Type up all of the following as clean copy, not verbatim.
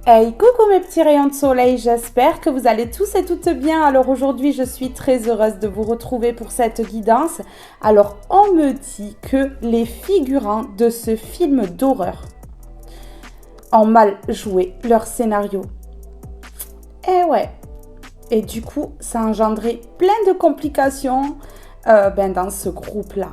Hey, coucou mes petits rayons de soleil, j'espère que vous allez tous et toutes bien. Alors aujourd'hui, je suis très heureuse de vous retrouver pour cette guidance. Alors, on me dit que les figurants de ce film d'horreur ont mal joué leur scénario. Eh ouais. Et du coup, ça a engendré plein de complications dans ce groupe-là.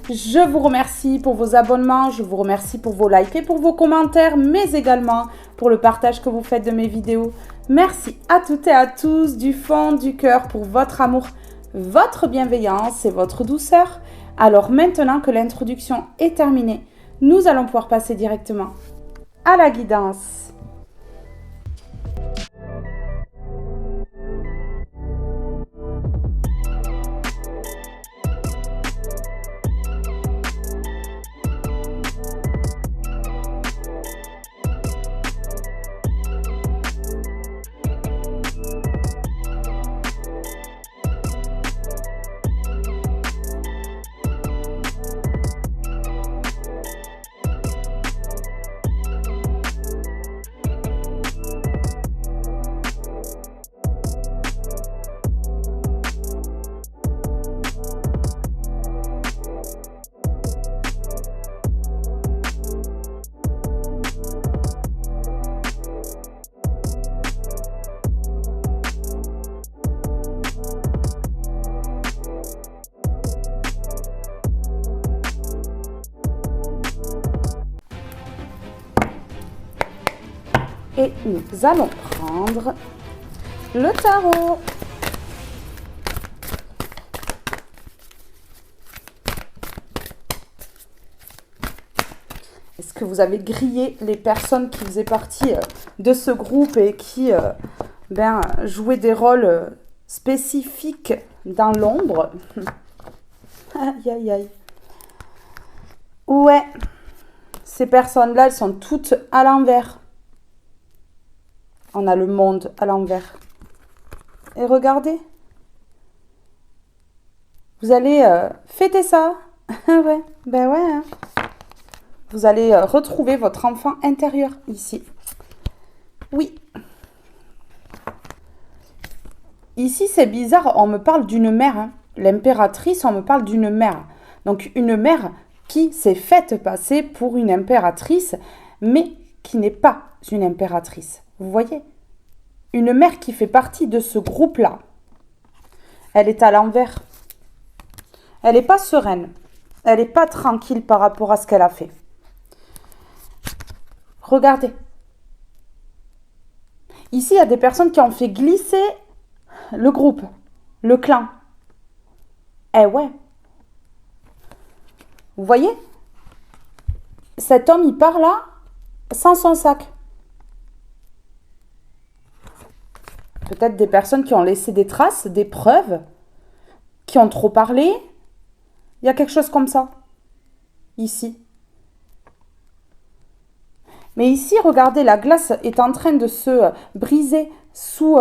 Je vous remercie pour vos abonnements, je vous remercie pour vos likes et pour vos commentaires, mais également pour le partage que vous faites de mes vidéos. Merci à toutes et à tous du fond du cœur pour votre amour, votre bienveillance et votre douceur. Alors maintenant que l'introduction est terminée, nous allons pouvoir passer directement à la guidance. Et nous allons prendre le tarot. Est-ce que vous avez grillé les personnes qui faisaient partie de ce groupe et qui jouaient des rôles spécifiques dans l'ombre? Aïe, aïe, aïe. Ouais, ces personnes-là, elles sont toutes à l'envers. On a le monde à l'envers. Et regardez. Vous allez fêter ça. Ouais, ben ouais. Hein. Vous allez retrouver votre enfant intérieur ici. Oui. Ici, c'est bizarre. On me parle d'une mère. Hein. L'impératrice, on me parle d'une mère. Donc, une mère qui s'est faite passer pour une impératrice, mais qui n'est pas une impératrice. Vous voyez? Une mère qui fait partie de ce groupe-là, elle est à l'envers. Elle n'est pas sereine. Elle n'est pas tranquille par rapport à ce qu'elle a fait. Regardez. Ici, il y a des personnes qui ont fait glisser le groupe, le clan. Eh ouais. Vous voyez? Cet homme, il part là, sans son sac. Peut-être des personnes qui ont laissé des traces, des preuves, qui ont trop parlé. Il y a quelque chose comme ça, ici. Mais ici, regardez, la glace est en train de se briser sous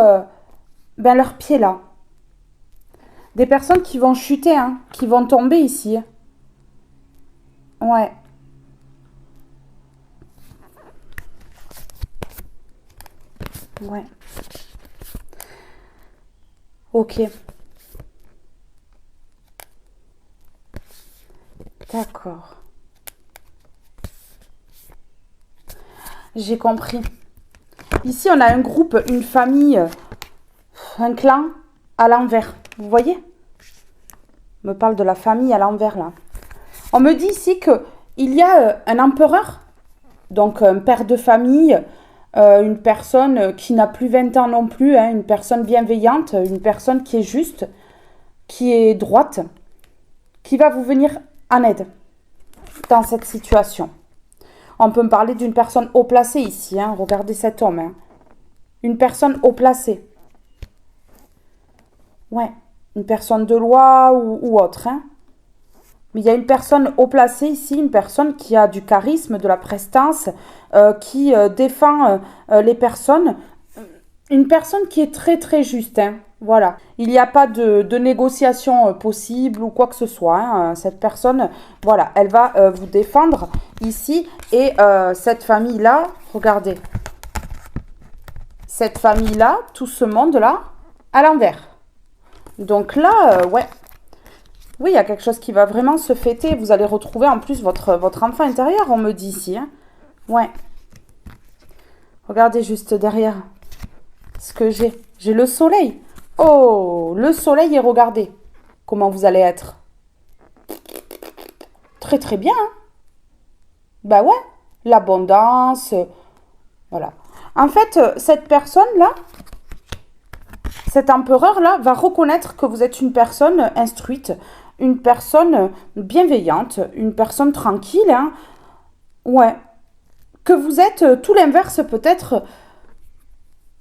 leurs pieds là. Des personnes qui vont chuter, hein, qui vont tomber ici. Ouais. Ouais. Ok. D'accord. J'ai compris. Ici, on a un groupe, une famille, un clan à l'envers. Vous voyez? On me parle de la famille à l'envers, là. On me dit ici qu'il y a un empereur, donc un père de famille, une personne qui n'a plus 20 ans non plus, hein, une personne bienveillante, une personne qui est juste, qui est droite, qui va vous venir en aide dans cette situation. On peut me parler d'une personne haut placée ici, hein, regardez cet homme. Hein. Une personne haut placée. Ouais, une personne de loi ou autre. Hein. Mais il y a une personne haut placée ici, une personne qui a du charisme, de la prestance, qui défend les personnes. Une personne qui est très très juste. Hein. Voilà. Il n'y a pas de négociation possible ou quoi que ce soit. Hein. Cette personne, voilà, elle va vous défendre ici. Et cette famille-là, regardez. cette famille-là, tout ce monde-là, à l'envers. Donc là, ouais. Oui, il y a quelque chose qui va vraiment se fêter. Vous allez retrouver en plus votre enfant intérieur, on me dit ici. Hein. Ouais. Regardez juste derrière ce que j'ai. J'ai le soleil. Oh, le soleil et regardez comment vous allez être. Très très bien. Hein. Bah ouais, l'abondance. Voilà. En fait, cette personne-là, cet empereur-là va reconnaître que vous êtes une personne instruite, une personne bienveillante, une personne tranquille. Hein. Ouais. Que vous êtes tout l'inverse peut-être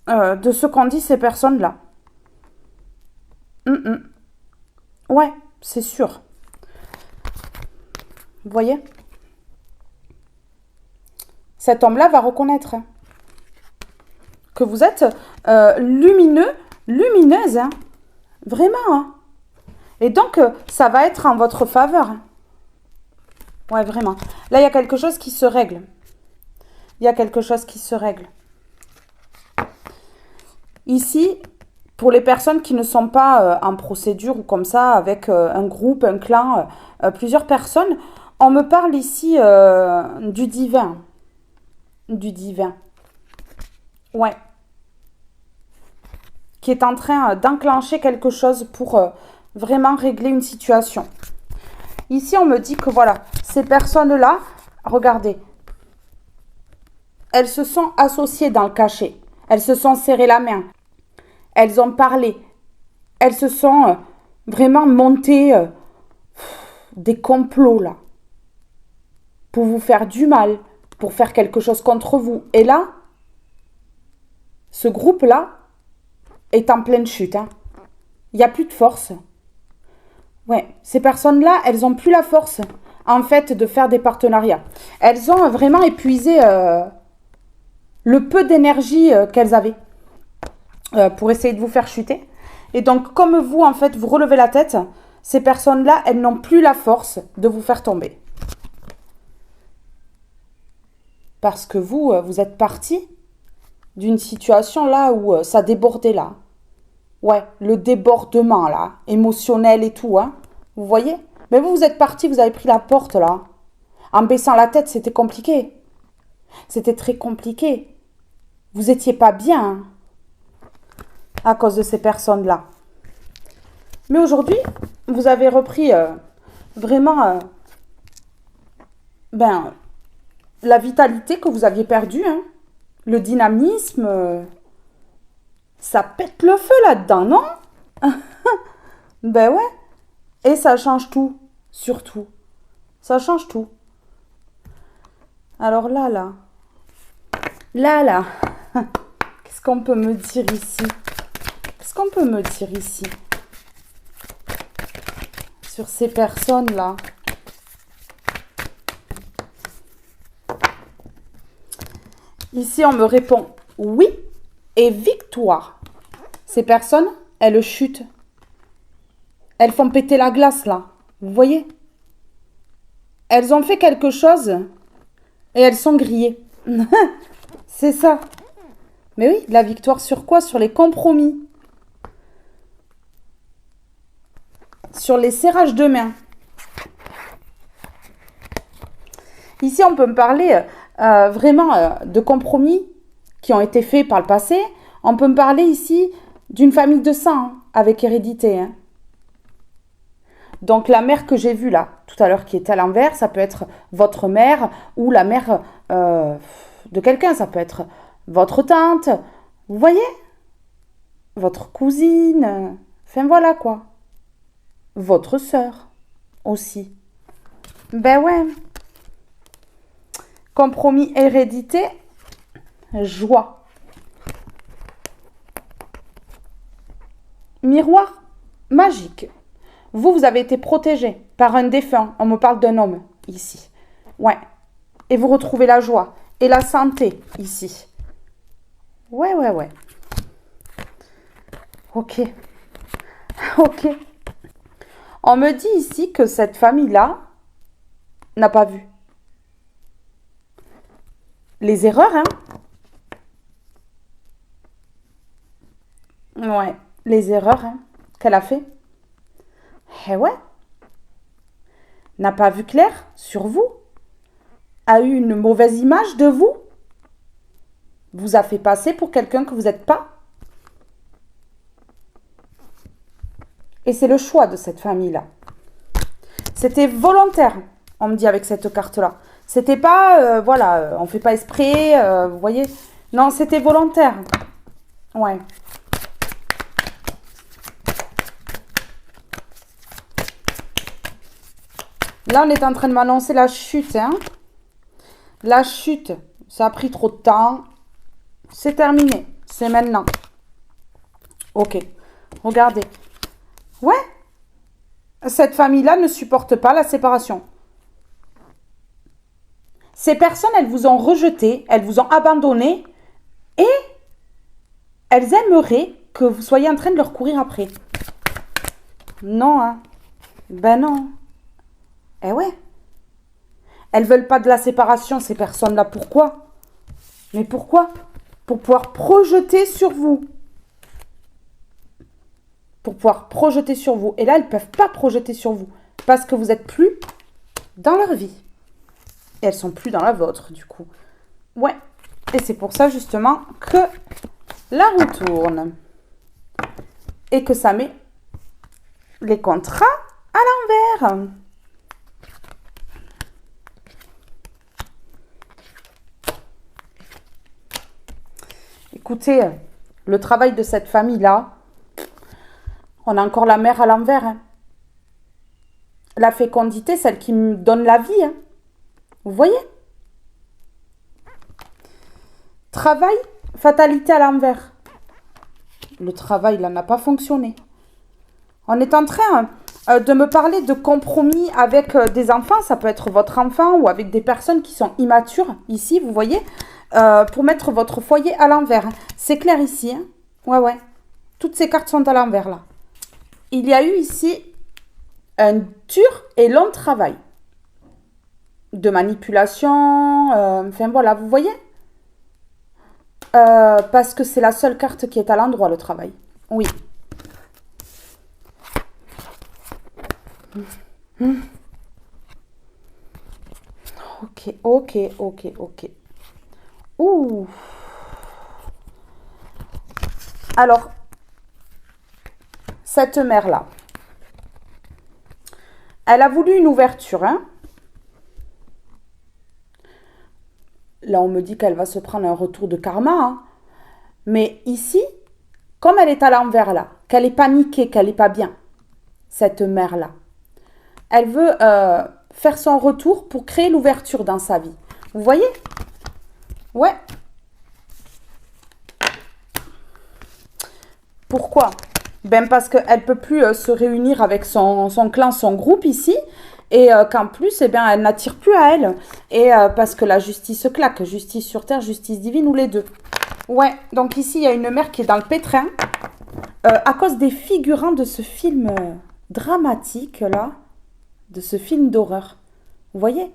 de ce qu'ont dit ces personnes-là. Ouais, c'est sûr. Vous voyez? Cet homme-là va reconnaître hein, que vous êtes lumineux, lumineuse. Hein. Vraiment. Hein. Et donc, ça va être en votre faveur. Hein. Ouais, vraiment. Là, il y a quelque chose qui se règle. Il y a quelque chose qui se règle. Ici, pour les personnes qui ne sont pas en procédure ou comme ça, avec un groupe, un clan, plusieurs personnes, on me parle ici du divin. Du divin. Ouais. Qui est en train d'enclencher quelque chose pour vraiment régler une situation. Ici, on me dit que voilà, ces personnes-là, regardez, elles se sont associées dans le cachet. Elles se sont serrées la main. Elles ont parlé. Elles se sont vraiment montées des complots là. Pour vous faire du mal. Pour faire quelque chose contre vous. Et là, ce groupe-là est en pleine chute. Hein. Il n'y a plus de force. Ouais, ces personnes-là, elles n'ont plus la force, en fait, de faire des partenariats. Elles ont vraiment épuisé le peu d'énergie qu'elles avaient pour essayer de vous faire chuter. Et donc, comme vous, en fait, vous relevez la tête, ces personnes-là, elles n'ont plus la force de vous faire tomber. Parce que vous, vous êtes parti d'une situation là où ça débordait là. Ouais, le débordement là, émotionnel et tout, hein. Vous voyez? Mais vous, vous êtes parti, vous avez pris la porte là. En baissant la tête, c'était compliqué. C'était très compliqué. Vous étiez pas bien hein, à cause de ces personnes-là. Mais aujourd'hui, vous avez repris vraiment la vitalité que vous aviez perdue, hein. Le dynamisme, ça pète le feu là-dedans, non? Ben ouais. Et ça change tout, surtout. Ça change tout. Alors là, qu'est-ce qu'on peut me dire ici? Qu'est-ce qu'on peut me dire ici? Sur ces personnes-là. Ici, on me répond oui et victoire. Ces personnes, elles chutent. Elles font péter la glace, là. Vous voyez? Elles ont fait quelque chose et elles sont grillées. C'est ça. Mais oui, la victoire sur quoi? Sur les compromis. Sur les serrages de main. Ici, on peut me parler vraiment de compromis qui ont été faits par le passé. On peut me parler ici d'une famille de sang hein, avec hérédité. Hein. Donc la mère que j'ai vue là, tout à l'heure qui est à l'envers, ça peut être votre mère ou la mère de quelqu'un. Ça peut être votre tante. Vous voyez? Votre cousine. Enfin voilà quoi. Votre sœur aussi. Ben ouais. Compromis, hérédité, joie. Miroir magique. Vous avez été protégé par un défunt. On me parle d'un homme ici. Ouais. Et vous retrouvez la joie et la santé ici. Ouais. Ok. Ok. On me dit ici que cette famille-là n'a pas vu. Les erreurs, hein. Ouais, les erreurs hein, qu'elle a fait. Eh ouais, n'a pas vu clair sur vous, a eu une mauvaise image de vous, vous a fait passer pour quelqu'un que vous n'êtes pas. Et c'est le choix de cette famille-là. C'était volontaire, on me dit avec cette carte-là. C'était pas, voilà, on fait pas esprit, vous voyez. Non, c'était volontaire. Ouais. Là, on est en train de m'annoncer la chute, hein. La chute, ça a pris trop de temps. C'est terminé, c'est maintenant. Ok, regardez. Ouais, cette famille-là ne supporte pas la séparation. Ces personnes, elles vous ont rejeté, elles vous ont abandonné et elles aimeraient que vous soyez en train de leur courir après. Non, hein. Ben non. Eh ouais. Elles veulent pas de la séparation, ces personnes-là. Pourquoi? Mais pourquoi? Pour pouvoir projeter sur vous. Pour pouvoir projeter sur vous. Et là, elles ne peuvent pas projeter sur vous. Parce que vous n'êtes plus dans leur vie. Et elles sont plus dans la vôtre, du coup. Ouais. Et c'est pour ça, justement, que la roue tourne. Et que ça met les contrats à l'envers. Écoutez, le travail de cette famille-là, on a encore la mère à l'envers. Hein. La fécondité, celle qui me donne la vie. Hein. Vous voyez? Travail, fatalité à l'envers. Le travail, là, n'a pas fonctionné. On est en train de me parler de compromis avec des enfants. Ça peut être votre enfant ou avec des personnes qui sont immatures. Ici, vous voyez, pour mettre votre foyer à l'envers. C'est clair ici. Hein? Ouais, ouais. Toutes ces cartes sont à l'envers, là. Il y a eu ici un dur et long travail de manipulation. Enfin, voilà, vous voyez? Parce que c'est la seule carte qui est à l'endroit, le travail. Oui. Ok, ok, ok, ok. Ouh. Alors, cette mère-là, elle a voulu une ouverture, hein. Là, on me dit qu'elle va se prendre un retour de karma, hein. Mais ici, comme elle est à l'envers, là, qu'elle est paniquée, qu'elle n'est pas bien, cette mère-là, elle veut faire son retour pour créer l'ouverture dans sa vie. Vous voyez? Ouais. Pourquoi? Ben parce qu'elle ne peut plus se réunir avec son clan, son groupe ici. Et qu'en plus, eh bien, elle n'attire plus à elle. Et parce que la justice claque. Justice sur terre, justice divine ou les deux. Ouais, donc ici, il y a une mère qui est dans le pétrin. À cause des figurants de ce film dramatique, là. De ce film d'horreur. Vous voyez?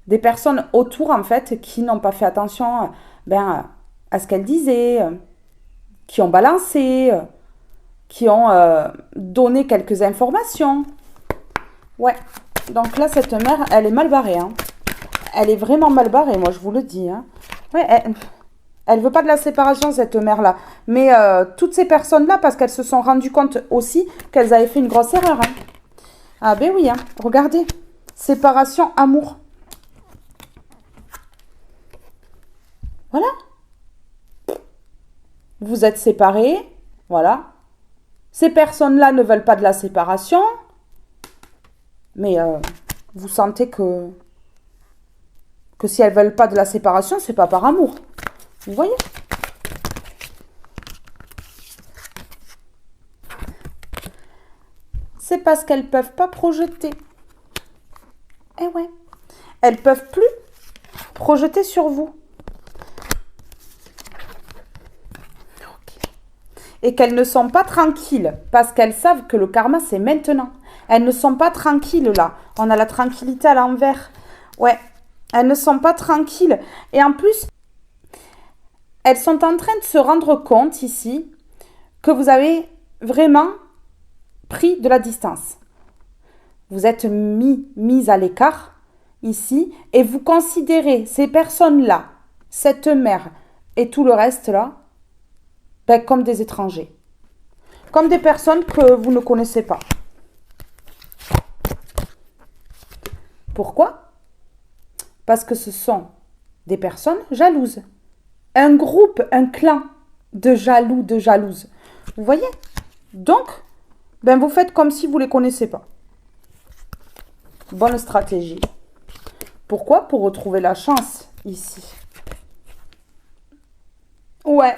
Des personnes autour, en fait, qui n'ont pas fait attention à ce qu'elle disait, qui ont balancé, qui ont donné quelques informations. Ouais, donc là, cette mère, elle est mal barrée. Hein. Elle est vraiment mal barrée, moi, je vous le dis. Hein. Ouais, elle veut pas de la séparation, cette mère-là. Mais toutes ces personnes-là, parce qu'elles se sont rendues compte aussi qu'elles avaient fait une grosse erreur. Hein. Ah ben oui, hein. Regardez. Séparation, amour. Voilà. Vous êtes séparés. Voilà. Ces personnes-là ne veulent pas de la séparation. Mais vous sentez que si elles ne veulent pas de la séparation, c'est pas par amour. Vous voyez? C'est parce qu'elles ne peuvent pas projeter. Eh ouais. Elles ne peuvent plus projeter sur vous. Et qu'elles ne sont pas tranquilles parce qu'elles savent que le karma, c'est maintenant. Elles ne sont pas tranquilles là. On a la tranquillité à l'envers. Ouais, elles ne sont pas tranquilles. Et en plus, elles sont en train de se rendre compte ici que vous avez vraiment pris de la distance. Vous êtes mis à l'écart ici et vous considérez ces personnes-là, cette mère et tout le reste là, ben, comme des étrangers. Comme des personnes que vous ne connaissez pas. Pourquoi? Parce que ce sont des personnes jalouses. Un groupe, un clan de jaloux, de jalouses. Vous voyez? Donc, ben vous faites comme si vous ne les connaissez pas. Bonne stratégie. Pourquoi? Pour retrouver la chance ici. Ouais.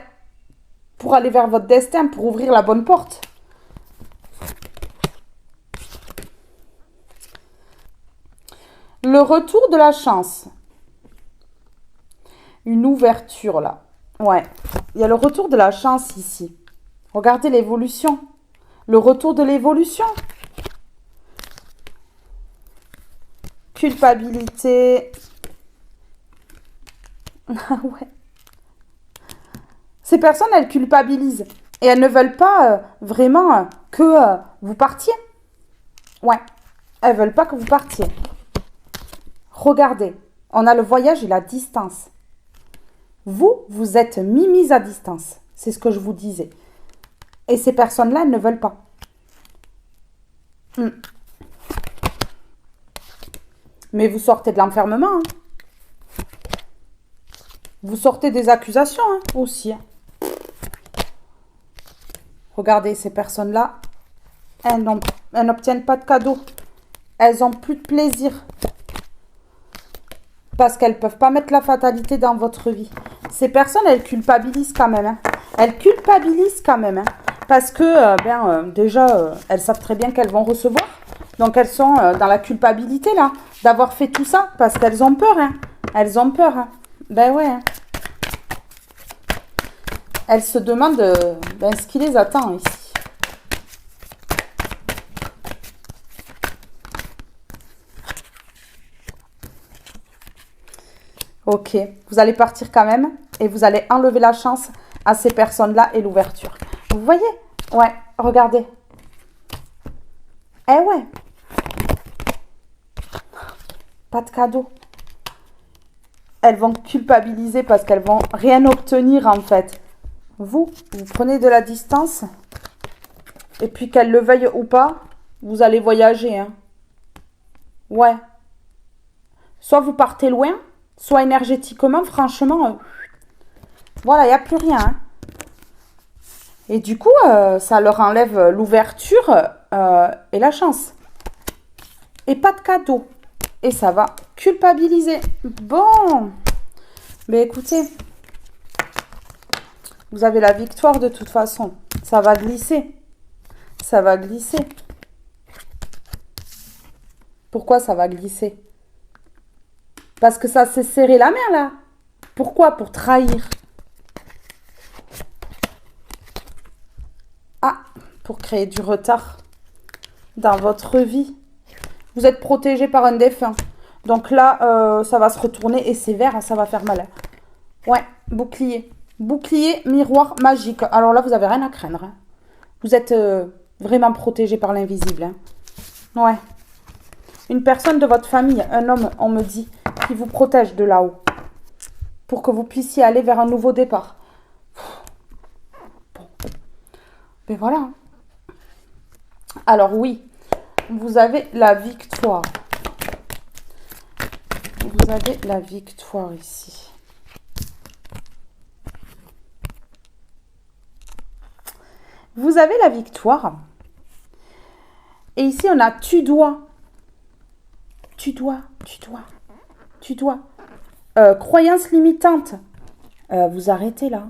Pour aller vers votre destin, pour ouvrir la bonne porte. Le retour de la chance. Une ouverture là. Ouais. Il y a le retour de la chance ici. Regardez l'évolution. Le retour de l'évolution. Culpabilité. Ah ouais. Ces personnes, elles culpabilisent. Et elles ne veulent pas vraiment que vous partiez. Ouais. Elles veulent pas que vous partiez. Regardez. On a le voyage et la distance. Vous êtes mis à distance. C'est ce que je vous disais. Et ces personnes-là, elles ne veulent pas. Mais vous sortez de l'enfermement. Hein. Vous sortez des accusations hein, aussi. Hein. Regardez, ces personnes-là, elles n'obtiennent pas de cadeaux. Elles n'ont plus de plaisir. Parce qu'elles ne peuvent pas mettre la fatalité dans votre vie. Ces personnes, elles culpabilisent quand même. Hein. Elles culpabilisent quand même. Hein. Parce que, déjà, elles savent très bien qu'elles vont recevoir. Donc, elles sont dans la culpabilité, là, d'avoir fait tout ça. Parce qu'elles ont peur. Hein. Elles ont peur. Hein. Ben ouais. Hein. Elles se demandent ce qui les attend ici. Ok, vous allez partir quand même et vous allez enlever la chance à ces personnes-là et l'ouverture. Vous voyez? Ouais, regardez. Eh ouais. Pas de cadeau. Elles vont culpabiliser parce qu'elles vont rien obtenir en fait. Vous prenez de la distance et puis qu'elles le veuillent ou pas, vous allez voyager. Hein. Ouais. Soit vous partez loin, soit énergétiquement, franchement, voilà, il n'y a plus rien. Hein. Et du coup, ça leur enlève l'ouverture et la chance. Et pas de cadeau. Et ça va culpabiliser. Bon. Mais écoutez, vous avez la victoire de toute façon. Ça va glisser. Ça va glisser. Pourquoi ça va glisser? Parce que ça s'est serré la main, là. Pourquoi? Pour trahir. Ah, pour créer du retard dans votre vie. Vous êtes protégé par un défunt. Donc là, ça va se retourner et c'est vert, ça va faire mal. Ouais, bouclier. Bouclier, miroir magique. Alors là, vous n'avez rien à craindre. Hein. Vous êtes vraiment protégé par l'invisible. Hein. Ouais. Une personne de votre famille, un homme, on me dit, qui vous protège de là-haut. Pour que vous puissiez aller vers un nouveau départ. Bon. Mais voilà. Alors oui, vous avez la victoire. Vous avez la victoire ici. Vous avez la victoire. Et ici, on a tu dois. Tu dois. Croyance limitante. Vous arrêtez là.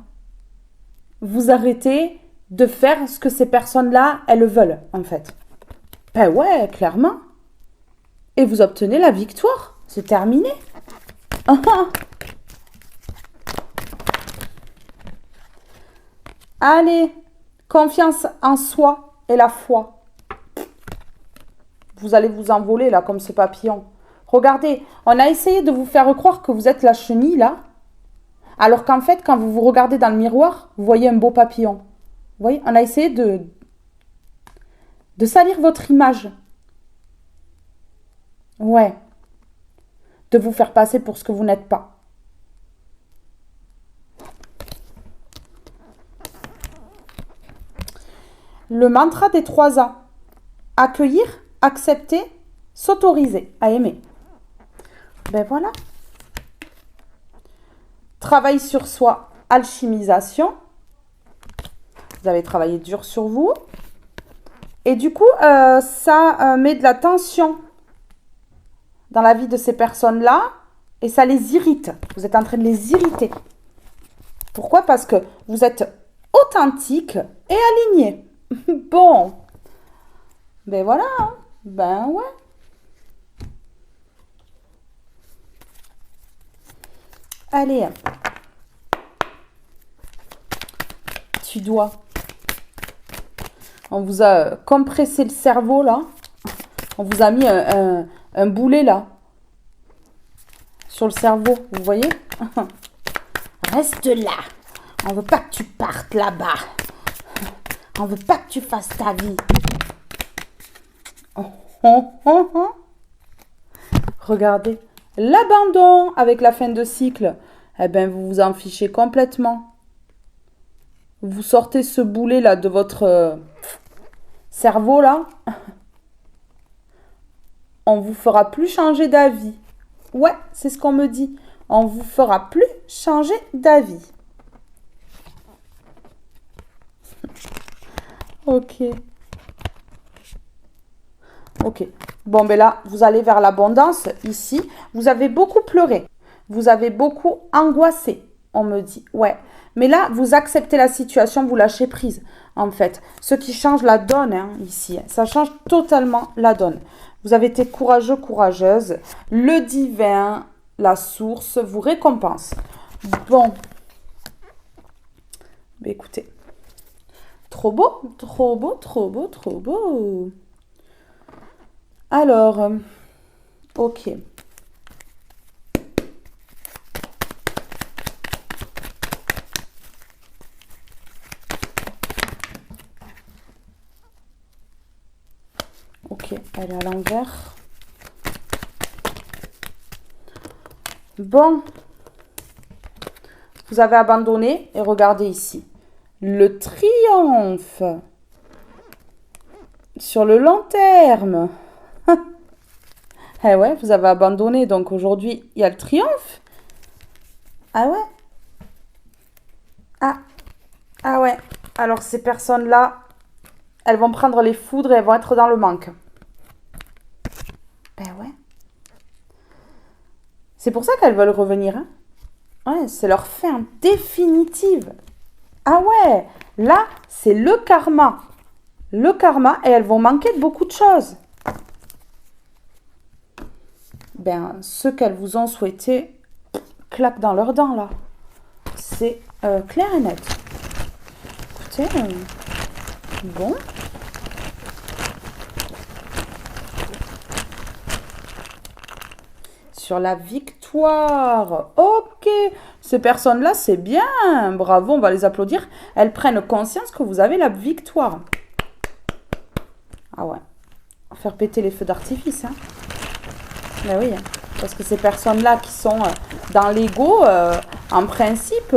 Vous arrêtez de faire ce que ces personnes-là, elles veulent, en fait. Ben ouais, clairement. Et vous obtenez la victoire. C'est terminé. Allez, confiance en soi et la foi. Vous allez vous envoler là comme ce papillon. Regardez, on a essayé de vous faire croire que vous êtes la chenille là. Alors qu'en fait, quand vous vous regardez dans le miroir, vous voyez un beau papillon. voyez, on a essayé de salir votre image. Ouais. De vous faire passer pour ce que vous n'êtes pas. Le mantra des 3 ans. Accueillir, accepter, s'autoriser à aimer. Ben voilà. Travail sur soi, alchimisation. Vous avez travaillé dur sur vous. Et du coup, ça met de la tension dans la vie de ces personnes-là. Et ça les irrite. Vous êtes en train de les irriter. Pourquoi? Parce que vous êtes authentique et aligné. Bon. Ben voilà. Hein. Ben ouais. Allez. Tu dois. On vous a compressé le cerveau là. On vous a mis un boulet là. Sur le cerveau, vous voyez? Reste là. On veut pas que tu partes là-bas. On veut pas que tu fasses ta vie. Oh, oh, oh, oh. Regardez. L'abandon avec la fin de cycle. Eh bien, vous vous en fichez complètement. Vous sortez ce boulet là de votre cerveau là. On vous fera plus changer d'avis. Ouais, c'est ce qu'on me dit. On vous fera plus changer d'avis. Ok. Ok. Bon, ben là, vous allez vers l'abondance. Ici, vous avez beaucoup pleuré. Vous avez beaucoup angoissé, on me dit. Ouais. Mais là, vous acceptez la situation, vous lâchez prise, en fait. Ce qui change la donne, hein, ici. Ça change totalement la donne. Vous avez été courageux, courageuse. Le divin, la source, vous récompense. Bon. Ben, écoutez. Trop beau, trop beau, trop beau, trop beau. Alors, ok. Ok, elle est à l'envers. Bon. Vous avez abandonné et regardez ici. Le triomphe. Sur le long terme. Eh ouais, vous avez abandonné. Donc aujourd'hui, il y a le triomphe. Ah ouais? Ah ouais. Alors ces personnes-là, elles vont prendre les foudres et elles vont être dans le manque. Ben ouais. C'est pour ça qu'elles veulent revenir. Hein? Ouais, c'est leur fin définitive. Ah ouais, là, c'est le karma. Le karma, et elles vont manquer de beaucoup de choses. Ben, ce qu'elles vous ont souhaité, claque dans leurs dents, là. C'est clair et net. Écoutez, bon. Sur la victoire. Ok, ces personnes-là, c'est bien. Bravo, on va les applaudir. Elles prennent conscience que vous avez la victoire. Ah ouais. Faire péter les feux d'artifice. Hein. Ben oui, hein. Parce que ces personnes-là qui sont dans l'ego, en principe,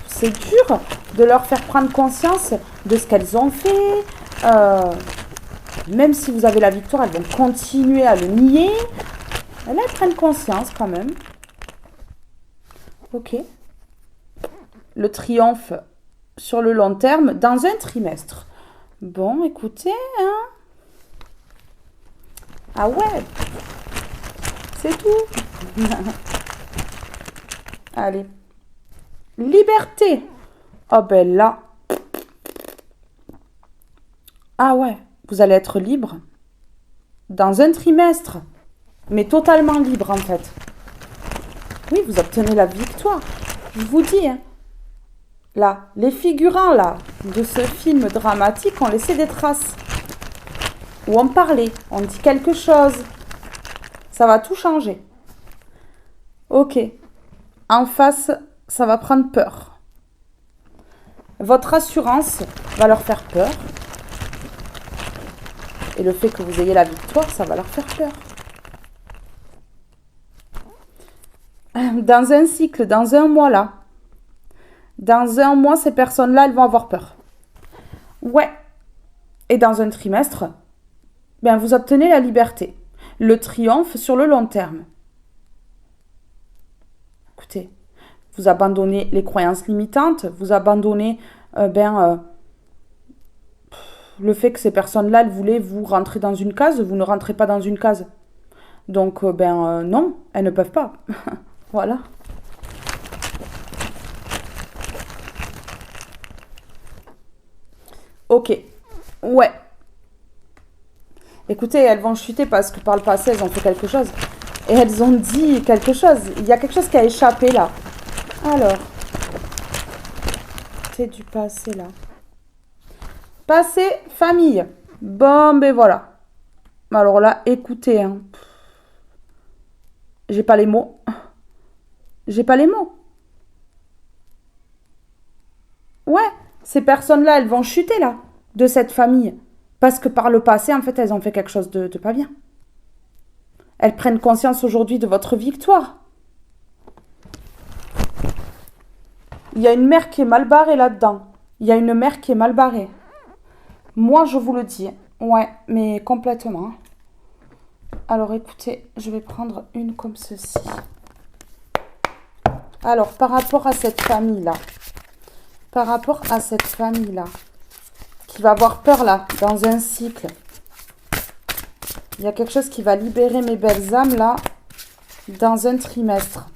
c'est dur de leur faire prendre conscience de ce qu'elles ont fait. Même si vous avez la victoire, elles vont continuer à le nier. Là, elles prennent conscience quand même. Ok. Le triomphe sur le long terme dans un trimestre. Bon, écoutez, hein. Ah ouais. C'est tout. Allez. Liberté. Oh ben là. Ah ouais. Vous allez être libre. Dans un trimestre. Mais totalement libre en fait. Oui, vous obtenez la victoire. Je vous dis, hein. Là, les figurants là, de ce film dramatique ont laissé des traces. Ou on parlait, on dit quelque chose. Ça va tout changer. Ok. En face, ça va prendre peur. Votre assurance va leur faire peur. Et le fait que vous ayez la victoire, ça va leur faire peur. Dans un cycle, dans un mois là, dans un mois, ces personnes-là, elles vont avoir peur. Ouais. Et dans un trimestre, ben, vous obtenez la liberté. Le triomphe sur le long terme. Écoutez, vous abandonnez les croyances limitantes, vous abandonnez le fait que ces personnes-là, elles voulaient vous rentrer dans une case, vous ne rentrez pas dans une case. Donc, non, elles ne peuvent pas. Voilà. Ok. Ouais. Écoutez, elles vont chuter parce que par le passé, elles ont fait quelque chose. Et elles ont dit quelque chose. Il y a quelque chose qui a échappé là. Alors. C'est du passé là. Passé, famille. Bon, ben voilà. Alors là, écoutez. Hein. J'ai pas les mots. J'ai pas les mots. Ouais, ces personnes-là, elles vont chuter là, de cette famille. Parce que par le passé, en fait, elles ont fait quelque chose de pas bien. Elles prennent conscience aujourd'hui de votre victoire. Il y a une mère qui est mal barrée là-dedans. Il y a une mère qui est mal barrée. Moi, je vous le dis. Ouais, mais complètement. Alors, écoutez, je vais prendre une comme ceci. Alors, par rapport à cette famille-là, qui va avoir peur là, dans un cycle, il y a quelque chose qui va libérer mes belles âmes là, dans un trimestre.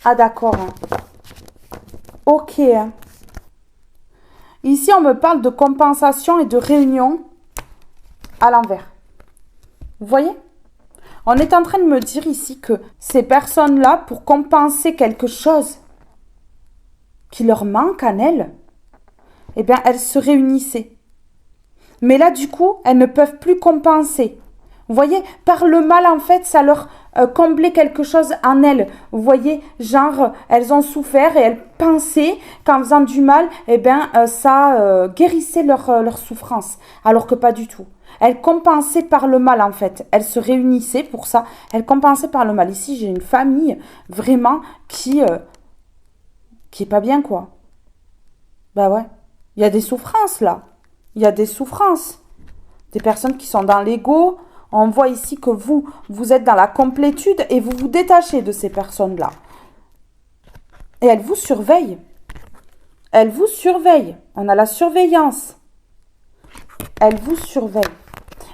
Ah d'accord. Hein. Ok. Hein. Ici, on me parle de compensation et de réunion à l'envers. Vous voyez? On est en train de me dire ici que ces personnes-là, pour compenser quelque chose qui leur manque en elles, eh bien, elles se réunissaient. Mais là, du coup, elles ne peuvent plus compenser. Vous voyez, par le mal, en fait, ça leur comblait quelque chose en elles. Vous voyez, genre, elles ont souffert et elles pensaient qu'en faisant du mal, eh bien, ça guérissait leur souffrance. Alors que pas du tout. Elles compensaient par le mal, en fait. Elles se réunissaient pour ça. Elles compensaient par le mal. Ici, j'ai une famille, vraiment, qui est pas bien, quoi. Bah ouais. Il y a des souffrances, là. Il y a des souffrances. Des personnes qui sont dans l'ego. On voit ici que vous êtes dans la complétude et vous vous détachez de ces personnes-là. Et elles vous surveillent. Elles vous surveillent. On a la surveillance. Elles vous surveillent.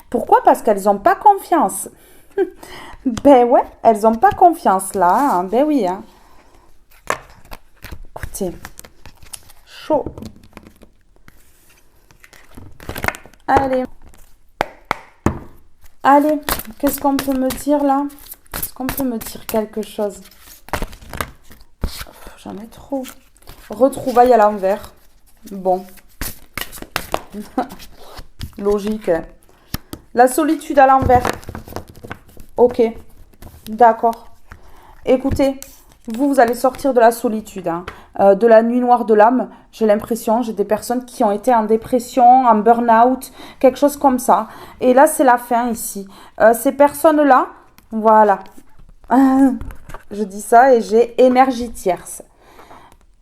Pourquoi? Parce qu'elles n'ont pas confiance. Ben ouais, elles n'ont pas confiance là. Hein. Ben oui. Hein. Écoutez. Chaud. Allez. Allez, qu'est-ce qu'on peut me dire là? Est-ce qu'on peut me dire quelque chose? J'en ai trop. Retrouvailles à l'envers. Bon. Logique. Hein. La solitude à l'envers. Ok. D'accord. Écoutez, vous allez sortir de la solitude, hein. De la nuit noire de l'âme. J'ai l'impression, j'ai des personnes qui ont été en dépression, en burn-out, quelque chose comme ça. Et là, c'est la fin ici. Ces personnes-là, voilà. Je dis ça et j'ai énergie tierce.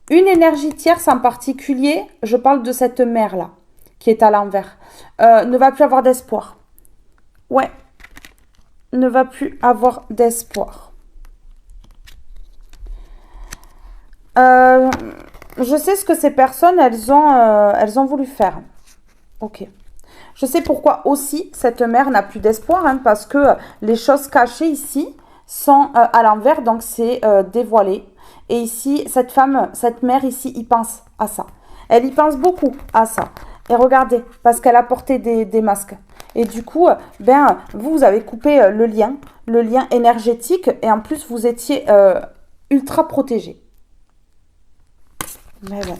Une énergie tierce en particulier, je parle de cette mère-là, qui est à l'envers, ne va plus avoir d'espoir. Ouais. Ne va plus avoir d'espoir. Je sais ce que ces personnes, elles ont voulu faire. Ok. Je sais pourquoi aussi cette mère n'a plus d'espoir, hein, parce que les choses cachées ici sont à l'envers, donc c'est dévoilé. Et ici, cette femme, cette mère ici, y pense à ça. Elle y pense beaucoup à ça. Et regardez, parce qu'elle a porté des masques. Et du coup, vous avez coupé le lien énergétique, et en plus, vous étiez ultra protégé. Mais bon.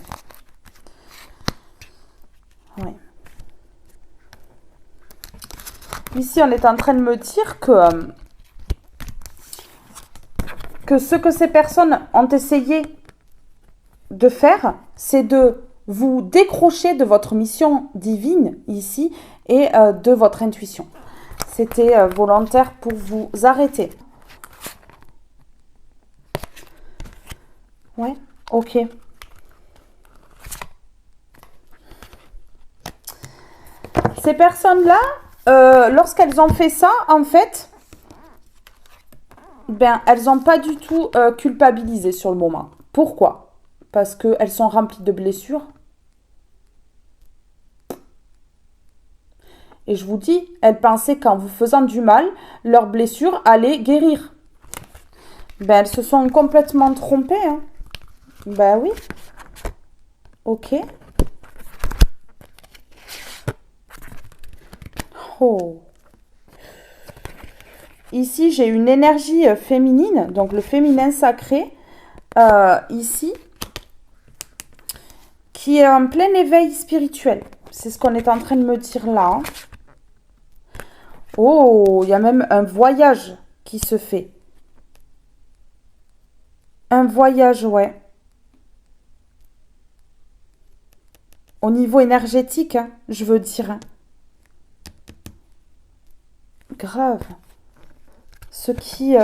Ici, on est en train de me dire que ce que ces personnes ont essayé de faire, c'est de vous décrocher de votre mission divine ici et de votre intuition. C'était volontaire pour vous arrêter. Ouais, ok. Ces personnes-là, lorsqu'elles ont fait ça, en fait, ben, elles n'ont pas du tout culpabilisé sur le moment. Pourquoi? Parce qu'elles sont remplies de blessures. Et je vous dis, elles pensaient qu'en vous faisant du mal, leurs blessures allaient guérir. Ben, elles se sont complètement trompées. Hein. Ben oui. Ok. Oh. Ici, j'ai une énergie féminine, donc le féminin sacré, ici, qui est en plein éveil spirituel. C'est ce qu'on est en train de me dire là. Hein. Oh, il y a même un voyage qui se fait. Un voyage, ouais. Au niveau énergétique, hein, je veux dire. Hein. Grave. Ce qui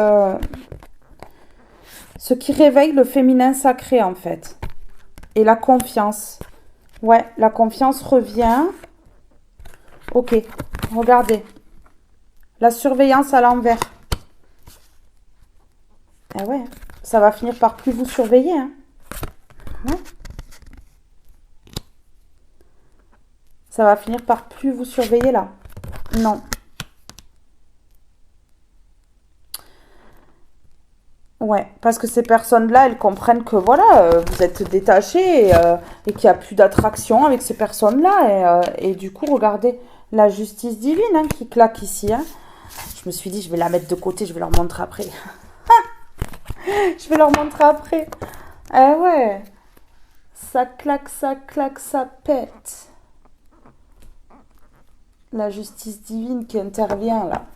réveille le féminin sacré, en fait. Et la confiance. Ouais, la confiance revient. Ok, regardez. La surveillance à l'envers. Ah ouais, ça va finir par plus vous surveiller. Hein. Ouais. Ça va finir par plus vous surveiller là. Non. Ouais, parce que ces personnes-là, elles comprennent que voilà, vous êtes détachés et qu'il n'y a plus d'attraction avec ces personnes-là. Et du coup, regardez la justice divine hein, qui claque ici. Hein. Je me suis dit, je vais la mettre de côté, je vais leur montrer après. Je vais leur montrer après. Eh ouais, ça claque, ça pète. La justice divine qui intervient là.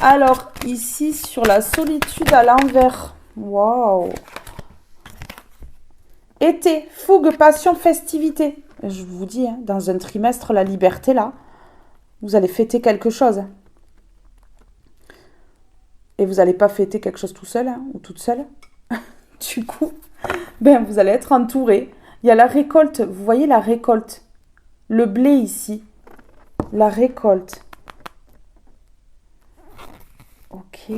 Alors, ici, sur la solitude à l'envers. Waouh. Été, fougue, passion, festivité. Je vous dis, hein, dans un trimestre, la liberté, là, vous allez fêter quelque chose. Et vous n'allez pas fêter quelque chose tout seul, hein, ou toute seule. Du coup, ben, vous allez être entouré. Il y a la récolte. Vous voyez la récolte. Le blé ici. La récolte. Ok.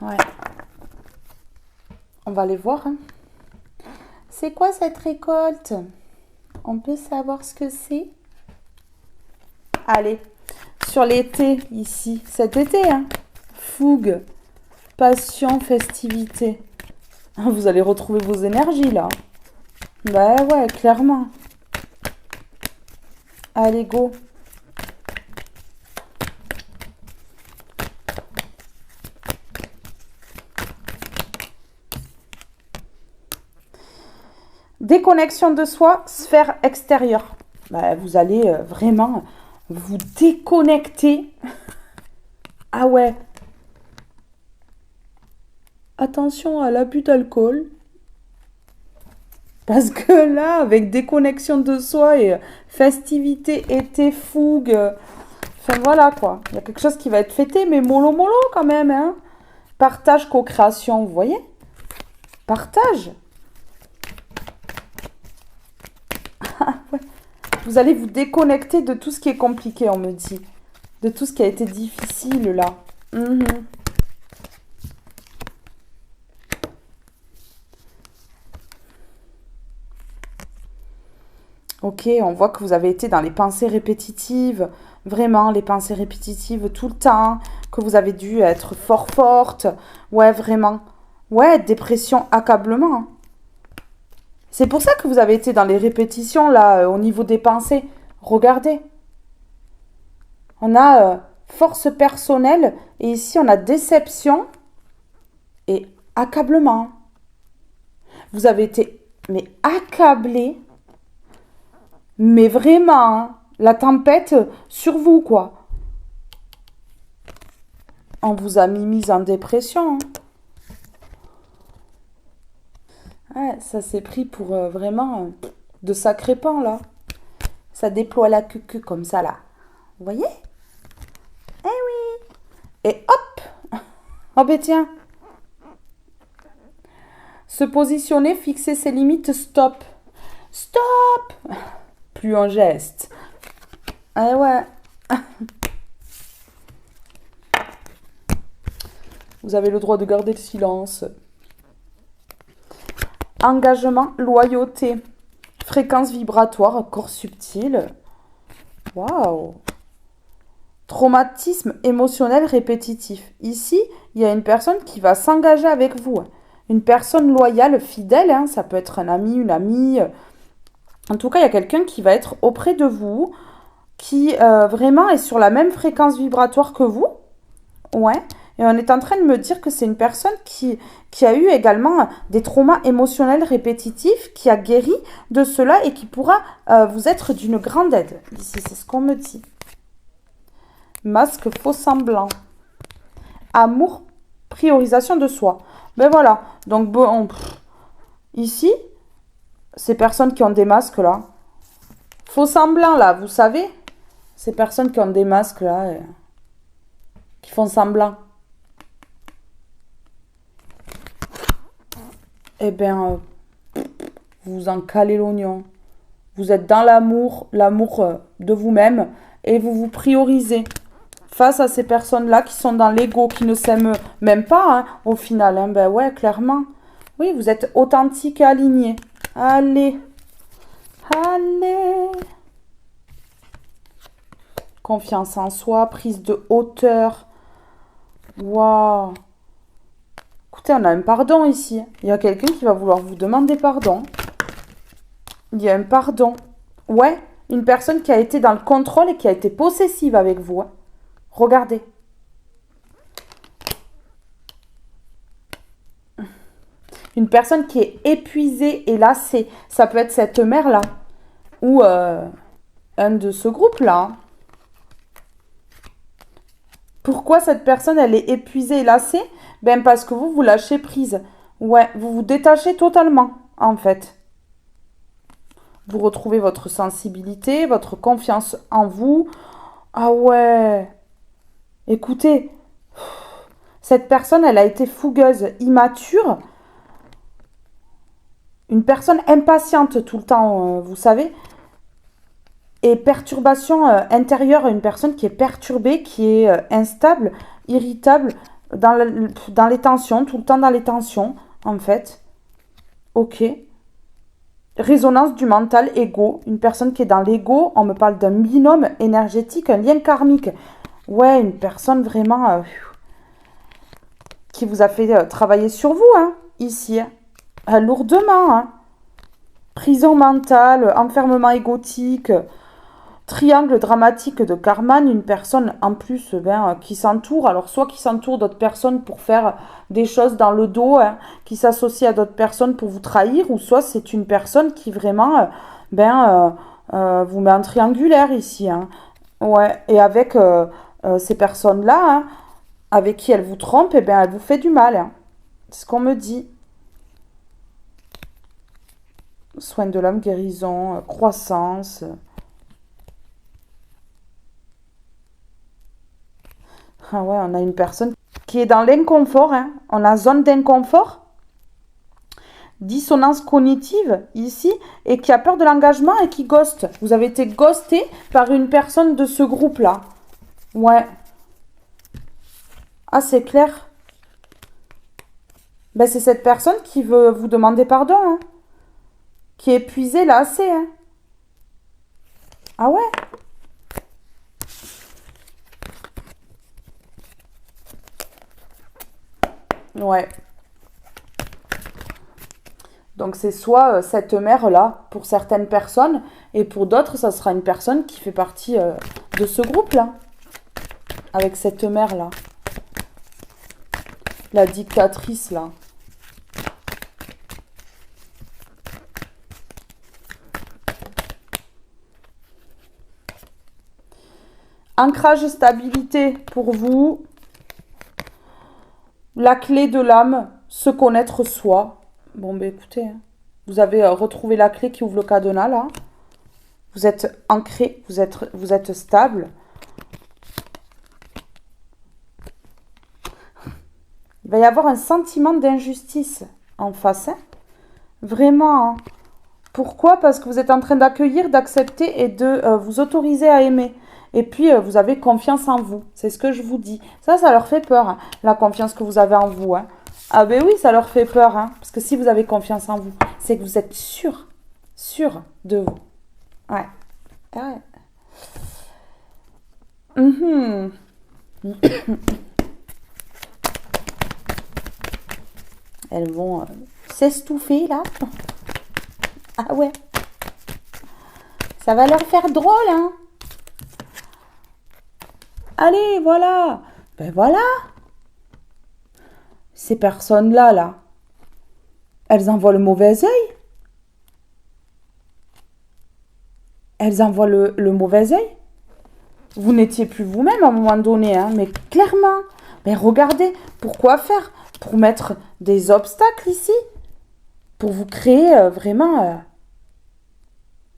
Ouais. On va aller voir. Hein. C'est quoi cette récolte? On peut savoir ce que c'est? Allez, sur l'été, ici. Cet été, hein. Fougue, passion, festivité. Vous allez retrouver vos énergies, là. Bah ouais, clairement. Allez, go. Déconnexion de soi, sphère extérieure. Bah, vous allez vraiment vous déconnecter. Ah ouais. Attention à l'abus d'alcool. Parce que là, avec déconnexion de soi et festivité, été, fougue, enfin voilà quoi. Il y a quelque chose qui va être fêté, mais mollo quand même. Hein. Partage, co-création, vous voyez? Partage. Vous allez vous déconnecter de tout ce qui est compliqué, on me dit. De tout ce qui a été difficile là. Ok, on voit que vous avez été dans les pensées répétitives, vraiment les pensées répétitives tout le temps, que vous avez dû être forte. Ouais, vraiment. Ouais, dépression, accablement. C'est pour ça que vous avez été dans les répétitions, là, au niveau des pensées. Regardez. On a force personnelle, et ici, on a déception et accablement. Vous avez été, mais accablé. Mais vraiment, hein, la tempête sur vous, quoi. On vous a mise en dépression. Hein. Ouais, ça s'est pris pour vraiment de sacrés pans, là. Ça déploie la queue comme ça, là. Vous voyez? Eh oui. Et hop. Oh ben tiens. Se positionner, fixer ses limites, stop. Stop. Plus un geste. Eh ouais. Vous avez le droit de garder le silence. Engagement, loyauté, fréquence vibratoire, corps subtil. Waouh. Traumatisme émotionnel répétitif. Ici, il y a une personne qui va s'engager avec vous. Une personne loyale, fidèle, hein, ça peut être un ami, une amie. En tout cas, il y a quelqu'un qui va être auprès de vous, qui vraiment est sur la même fréquence vibratoire que vous. Ouais. Et on est en train de me dire que c'est une personne qui a eu également des traumas émotionnels répétitifs, qui a guéri de cela et qui pourra vous être d'une grande aide. Ici, c'est ce qu'on me dit. Masque faux semblant. Amour, priorisation de soi. Ben voilà. Donc, bon, ici, ces personnes qui ont des masques là, faux semblant là, vous savez, ces personnes qui ont des masques là, qui font semblant. Eh bien, vous en calez l'oignon. Vous êtes dans l'amour de vous-même et vous vous priorisez face à ces personnes-là qui sont dans l'ego, qui ne s'aiment même pas, hein, au final. Hein, ben ouais, clairement. Oui, vous êtes authentique et aligné. Allez. Allez. Confiance en soi, prise de hauteur. Waouh. Écoutez, on a un pardon ici. Il y a quelqu'un qui va vouloir vous demander pardon. Il y a un pardon. Ouais, une personne qui a été dans le contrôle et qui a été possessive avec vous. Hein. Regardez. Une personne qui est épuisée et lassée. Ça peut être cette mère-là. Ou un de ce groupe-là. Pourquoi cette personne, elle est épuisée et lassée? Ben parce que vous lâchez prise. Ouais, vous vous détachez totalement, en fait. Vous retrouvez votre sensibilité, votre confiance en vous. Ah ouais. Écoutez, cette personne, elle a été fougueuse, immature. Une personne impatiente tout le temps, vous savez. Et perturbation intérieure, une personne qui est perturbée, qui est instable, irritable, dans les tensions, tout le temps dans les tensions, en fait. Ok. Résonance du mental, ego. Une personne qui est dans l'ego, on me parle d'un binôme énergétique, un lien karmique. Ouais, une personne vraiment qui vous a fait travailler sur vous, hein, ici. Lourdement, hein. Prison mentale, enfermement égotique, triangle dramatique de Karman, une personne en plus qui s'entoure, alors soit qui s'entoure d'autres personnes pour faire des choses dans le dos, hein, qui s'associe à d'autres personnes pour vous trahir, ou soit c'est une personne qui vraiment vous met en triangulaire ici. Hein. Ouais, et avec ces personnes-là, hein, avec qui elle vous trompe, elle vous fait du mal. Hein. C'est ce qu'on me dit. Soins de l'âme, guérison, croissance. Ah ouais, on a une personne qui est dans l'inconfort. Hein. On a zone d'inconfort, dissonance cognitive ici, et qui a peur de l'engagement et qui ghoste. Vous avez été ghosté par une personne de ce groupe-là. Ouais. Ah, c'est clair. Ben, c'est cette personne qui veut vous demander pardon. Hein. Qui est épuisée, lassée. Hein. Ah ouais. Ouais. Donc c'est soit cette mère-là pour certaines personnes et pour d'autres, ça sera une personne qui fait partie de ce groupe-là. Avec cette mère-là. La dictatrice, là. Ancrage, stabilité pour vous. La clé de l'âme, se connaître soi. Bon, ben écoutez, hein, vous avez retrouvé la clé qui ouvre le cadenas, là. Vous êtes ancré, vous êtes stable. Il va y avoir un sentiment d'injustice en face. Hein. Vraiment. Hein. Pourquoi? Parce que vous êtes en train d'accueillir, d'accepter et de vous autoriser à aimer. Et puis, vous avez confiance en vous. C'est ce que je vous dis. Ça leur fait peur, hein, la confiance que vous avez en vous. Hein. Ah ben oui, ça leur fait peur. Hein, parce que si vous avez confiance en vous, c'est que vous êtes sûr de vous. Ouais. Ouais. Mhm. Elles vont s'estouffer, là. Ah ouais. Ça va leur faire drôle, hein. Allez, voilà. Ben voilà. Ces personnes-là, là, elles envoient le mauvais œil. Elles envoient le mauvais œil. Vous n'étiez plus vous-même à un moment donné, hein, mais clairement. Mais regardez, pourquoi faire? Pour mettre des obstacles ici? Pour vous créer vraiment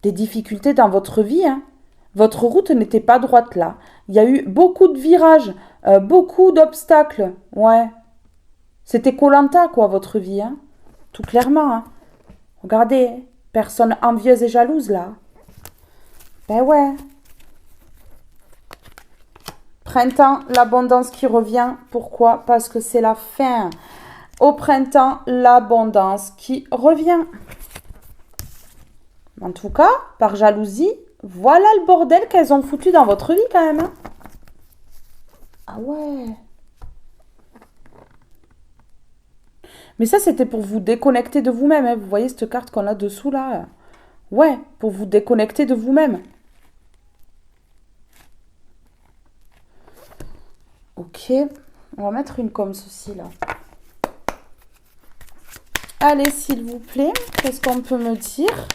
des difficultés dans votre vie, hein. Votre route n'était pas droite là. Il y a eu beaucoup de virages, beaucoup d'obstacles. Ouais. C'était koh quoi, votre vie, hein. Tout clairement, hein. Regardez, personne envieuse et jalouse là. Ben ouais. Printemps, l'abondance qui revient. Pourquoi? Parce que c'est la fin. Au printemps, l'abondance qui revient. En tout cas, par jalousie, voilà le bordel qu'elles ont foutu dans votre vie quand même. Hein. Ah ouais. Mais ça, c'était pour vous déconnecter de vous-même. Hein. Vous voyez cette carte qu'on a dessous là? Ouais, pour vous déconnecter de vous-même. Ok, on va mettre une comme ceci là. Allez, s'il vous plaît, qu'est-ce qu'on peut me dire?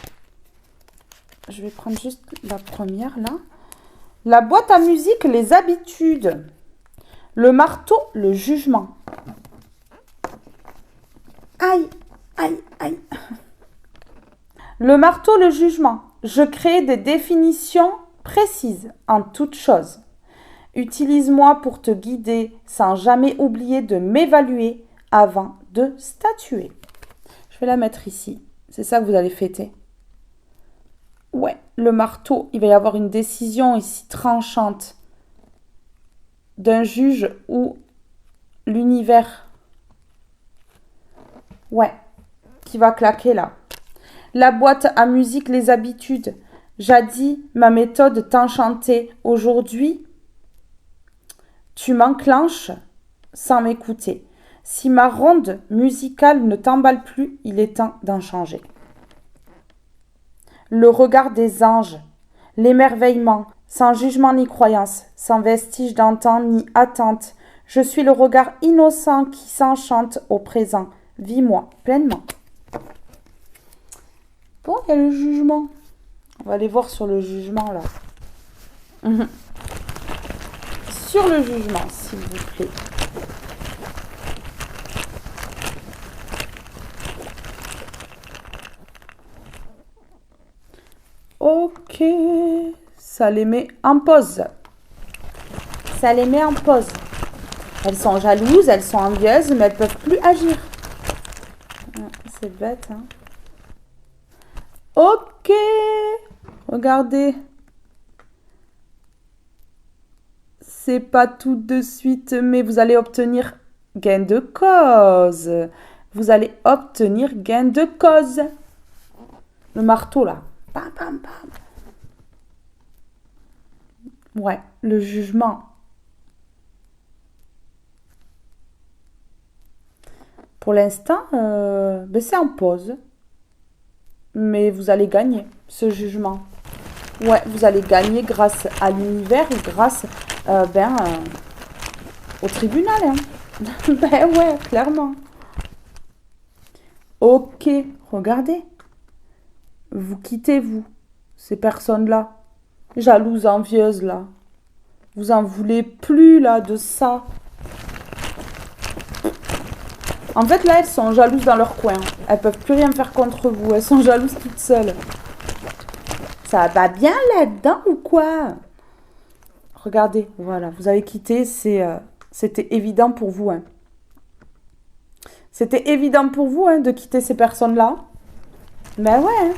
Je vais prendre juste la première là. La boîte à musique, les habitudes. Le marteau, le jugement. Aïe, aïe, aïe. Le marteau, le jugement. Je crée des définitions précises en toutes choses. Utilise-moi pour te guider sans jamais oublier de m'évaluer avant de statuer. Je vais la mettre ici. C'est ça que vous allez fêter. Ouais, le marteau, il va y avoir une décision ici tranchante d'un juge ou l'univers. Ouais, qui va claquer là. La boîte à musique, les habitudes. Jadis, ma méthode t'enchantait. Aujourd'hui, tu m'enclenches sans m'écouter. Si ma ronde musicale ne t'emballe plus, il est temps d'en changer. Le regard des anges, l'émerveillement, sans jugement ni croyance, sans vestige d'antan ni attente. Je suis le regard innocent qui s'enchante au présent. Vis-moi pleinement. Bon, il y a le jugement. On va aller voir sur le jugement là. Sur le jugement, s'il vous plaît. Ok, ça les met en pause. Ça les met en pause. Elles sont jalouses, elles sont envieuses, mais elles ne peuvent plus agir. C'est bête, hein. Ok, regardez. C'est pas tout de suite, mais vous allez obtenir gain de cause. Vous allez obtenir gain de cause. Le marteau, là. Bam, bam, bam. Ouais, le jugement. Pour l'instant, c'est en pause. Mais vous allez gagner ce jugement. Ouais, vous allez gagner grâce à l'univers et grâce au tribunal. Hein. Ben ouais, clairement. Ok, regardez. Vous quittez, vous, ces personnes-là. Jalouses, envieuses, là. Vous en voulez plus, là, de ça. En fait, là, elles sont jalouses dans leur coin. Elles peuvent plus rien faire contre vous. Elles sont jalouses toutes seules. Ça va bien là-dedans ou quoi? Regardez, voilà, vous avez quitté. C'était évident pour vous. Hein. C'était évident pour vous de quitter ces personnes-là. Ben ouais. Hein.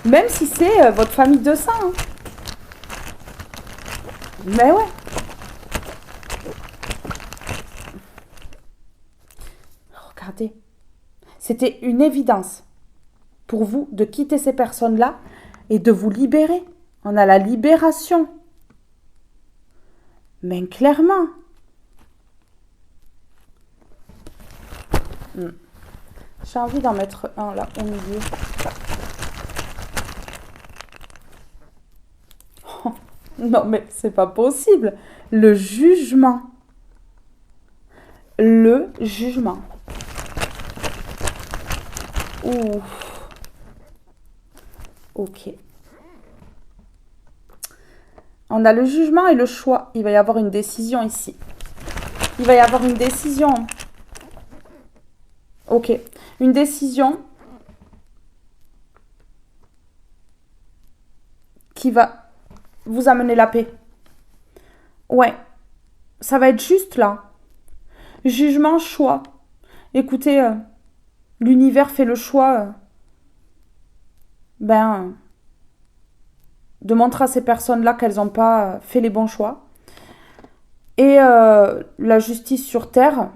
Même si c'est votre famille de sang. Hein. Ben ouais. Regardez. C'était une évidence pour vous de quitter ces personnes-là et de vous libérer. On a la libération. Mais clairement. J'ai envie d'en mettre un là au milieu. Oh, non mais c'est pas possible. Le jugement. Le jugement. Ouh. Ok. On a le jugement et le choix. Il va y avoir une décision ici. Il va y avoir une décision. Ok. Une décision qui va vous amener la paix. Ouais. Ça va être juste là. Jugement, choix. Écoutez, l'univers fait le choix. De montrer à ces personnes-là qu'elles n'ont pas fait les bons choix. Et la justice sur Terre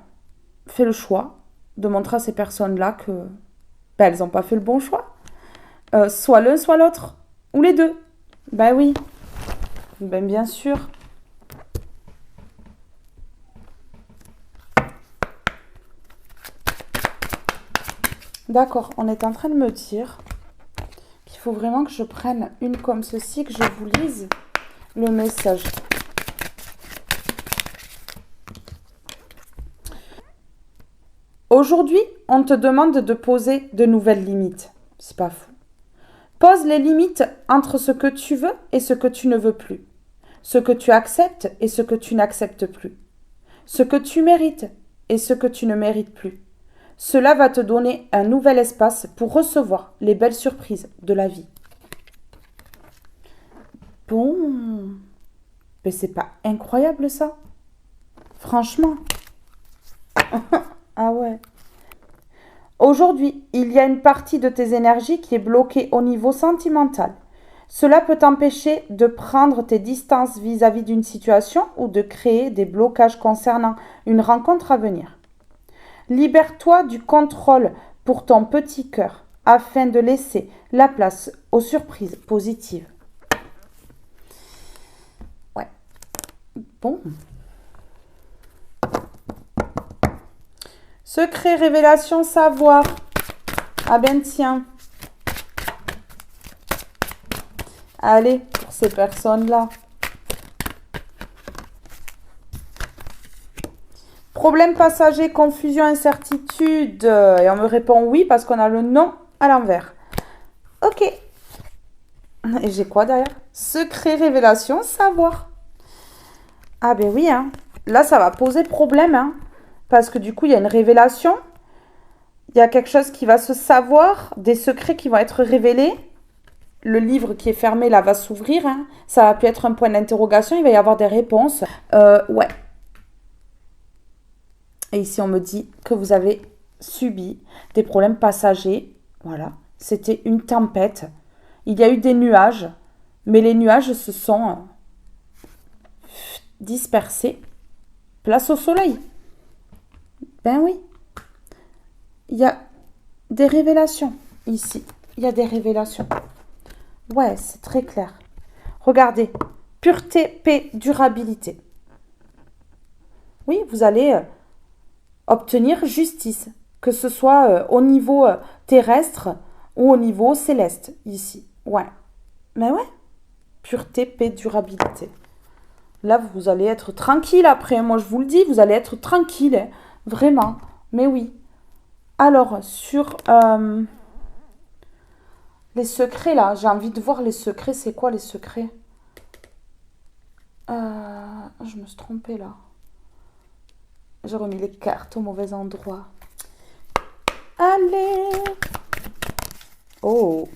fait le choix de montrer à ces personnes-là que elles n'ont pas fait le bon choix. Soit l'un, soit l'autre. Ou les deux. Ben oui. Ben bien sûr. D'accord, on est en train de me dire qu'il faut vraiment que je prenne une comme ceci, que je vous lise le message. Aujourd'hui, on te demande de poser de nouvelles limites. C'est pas fou. Pose les limites entre ce que tu veux et ce que tu ne veux plus. Ce que tu acceptes et ce que tu n'acceptes plus. Ce que tu mérites et ce que tu ne mérites plus. Cela va te donner un nouvel espace pour recevoir les belles surprises de la vie. Bon, mais c'est pas incroyable ça? Franchement. Ah ouais. Aujourd'hui, il y a une partie de tes énergies qui est bloquée au niveau sentimental. Cela peut t'empêcher de prendre tes distances vis-à-vis d'une situation ou de créer des blocages concernant une rencontre à venir. Libère-toi du contrôle pour ton petit cœur afin de laisser la place aux surprises positives. Ouais. Bon. Secret, révélation, savoir. Ah ben tiens. Allez, pour ces personnes-là. Problème passager, confusion, incertitude. Et on me répond oui parce qu'on a le non à l'envers. Ok. Et j'ai quoi derrière? Secret, révélation, savoir. Ah ben oui, hein. Là, ça va poser problème, hein. Parce que du coup, il y a une révélation. Il y a quelque chose qui va se savoir. Des secrets qui vont être révélés. Le livre qui est fermé, là, va s'ouvrir. Hein. Ça va plus être un point d'interrogation. Il va y avoir des réponses. Ouais. Et ici, on me dit que vous avez subi des problèmes passagers. Voilà. C'était une tempête. Il y a eu des nuages. Mais les nuages se sont dispersés. Place au soleil. Ben oui. Il y a des révélations ici. Il y a des révélations. Ouais, c'est très clair. Regardez. Pureté, paix, durabilité. Oui, vous allez obtenir justice. Que ce soit au niveau terrestre ou au niveau céleste, ici. Ouais. Mais ouais. Pureté, paix, durabilité. Là, vous allez être tranquille après. Moi, je vous le dis, vous allez être tranquille. Hein. Vraiment. Mais oui. Alors, sur les secrets, là, j'ai envie de voir les secrets. C'est quoi les secrets? Je me suis trompée là. J'ai remis les cartes au mauvais endroit. Allez. Oh.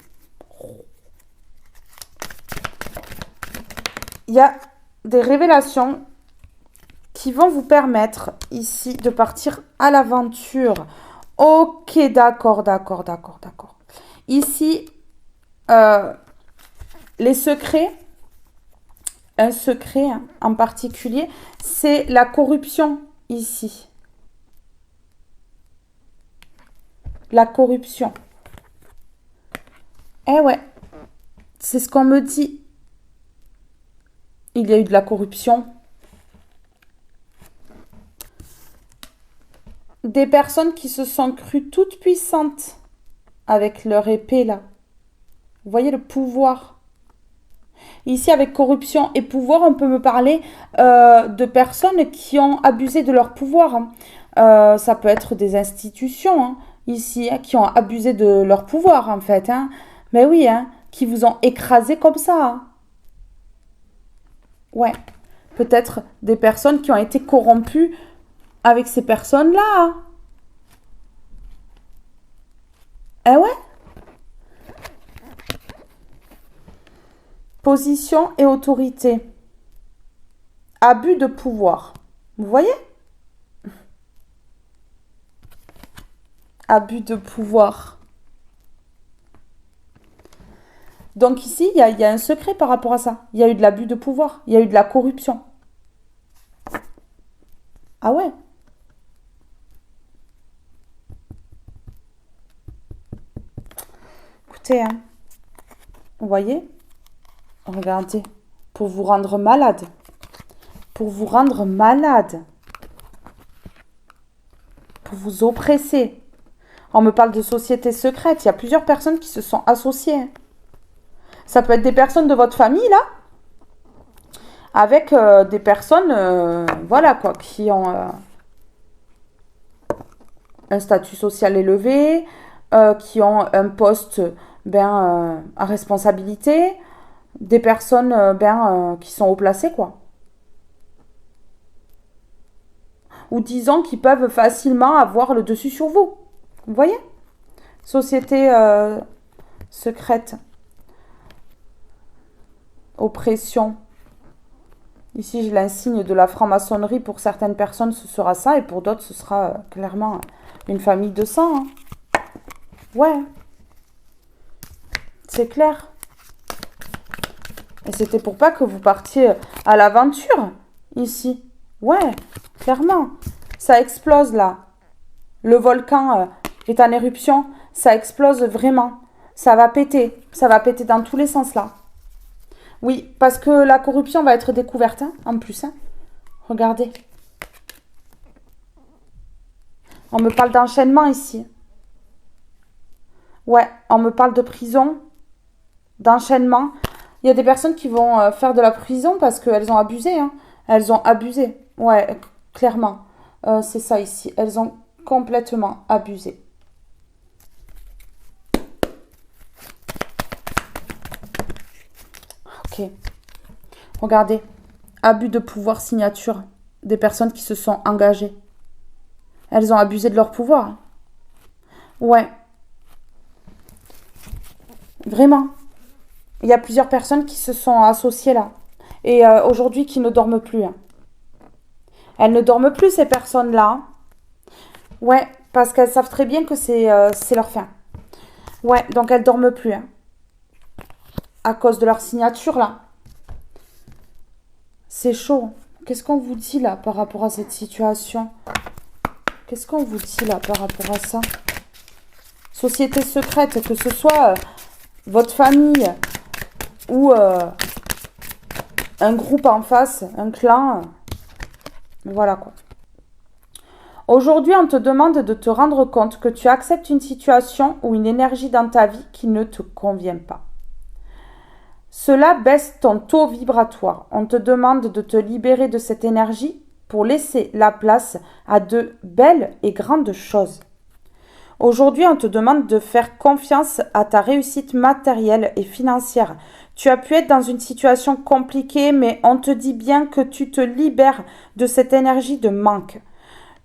Il y a des révélations qui vont vous permettre ici de partir à l'aventure. Ok, d'accord. Ici, les secrets, un secret en particulier, c'est la corruption ici. La corruption. Eh ouais, c'est ce qu'on me dit. Il y a eu de la corruption. Des personnes qui se sont crues toutes puissantes avec leur épée là. Vous voyez le pouvoir. Ici, avec corruption et pouvoir, on peut me parler de personnes qui ont abusé de leur pouvoir. Ça peut être des institutions ici qui ont abusé de leur pouvoir en fait. Mais oui, qui vous ont écrasé comme ça. Ouais, peut-être des personnes qui ont été corrompues avec ces personnes-là. Eh ouais. Position et autorité. Abus de pouvoir. Vous voyez? Abus de pouvoir. Donc ici, il y a un secret par rapport à ça. Il y a eu de l'abus de pouvoir. Il y a eu de la corruption. Ah ouais? Écoutez, vous voyez? Regardez. Pour vous rendre malade. Pour vous rendre malade. Pour vous oppresser. On me parle de sociétés secrètes. Il y a plusieurs personnes qui se sont associées. Ça peut être des personnes de votre famille, là, avec des personnes, voilà quoi, qui ont un statut social élevé, qui ont un poste à responsabilité, des personnes qui sont haut placées, quoi. Ou disons qui peuvent facilement avoir le dessus sur vous. Vous voyez? Société secrète. Oppression. Ici, j'ai l'insigne de la franc-maçonnerie. Pour certaines personnes, ce sera ça. Et pour d'autres, ce sera clairement une famille de sang. Ouais. C'est clair. Et c'était pour pas que vous partiez à l'aventure, ici. Ouais, clairement. Ça explose, là. Le volcan est en éruption. Ça explose vraiment. Ça va péter. Ça va péter dans tous les sens, là. Oui, parce que la corruption va être découverte, en plus. Regardez. On me parle d'enchaînement ici. Ouais, on me parle de prison, d'enchaînement. Il y a des personnes qui vont faire de la prison parce qu'elles ont abusé. Elles ont abusé. Ouais, clairement. C'est ça ici. Elles ont complètement abusé. Ok. Regardez. Abus de pouvoir, signature. Des personnes qui se sont engagées. Elles ont abusé de leur pouvoir. Ouais. Vraiment. Il y a plusieurs personnes qui se sont associées là. Et aujourd'hui, qui ne dorment plus. Elles ne dorment plus, ces personnes-là. Ouais, parce qu'elles savent très bien que c'est leur fin. Ouais, donc elles ne dorment plus. À cause de leur signature, là. C'est chaud. Qu'est-ce qu'on vous dit, là, par rapport à cette situation? Qu'est-ce qu'on vous dit, là, par rapport à ça? Société secrète, que ce soit votre famille ou un groupe en face, un clan. Voilà, quoi. Aujourd'hui, on te demande de te rendre compte que tu acceptes une situation ou une énergie dans ta vie qui ne te convient pas. Cela baisse ton taux vibratoire. On te demande de te libérer de cette énergie pour laisser la place à de belles et grandes choses. Aujourd'hui, on te demande de faire confiance à ta réussite matérielle et financière. Tu as pu être dans une situation compliquée, mais on te dit bien que tu te libères de cette énergie de manque.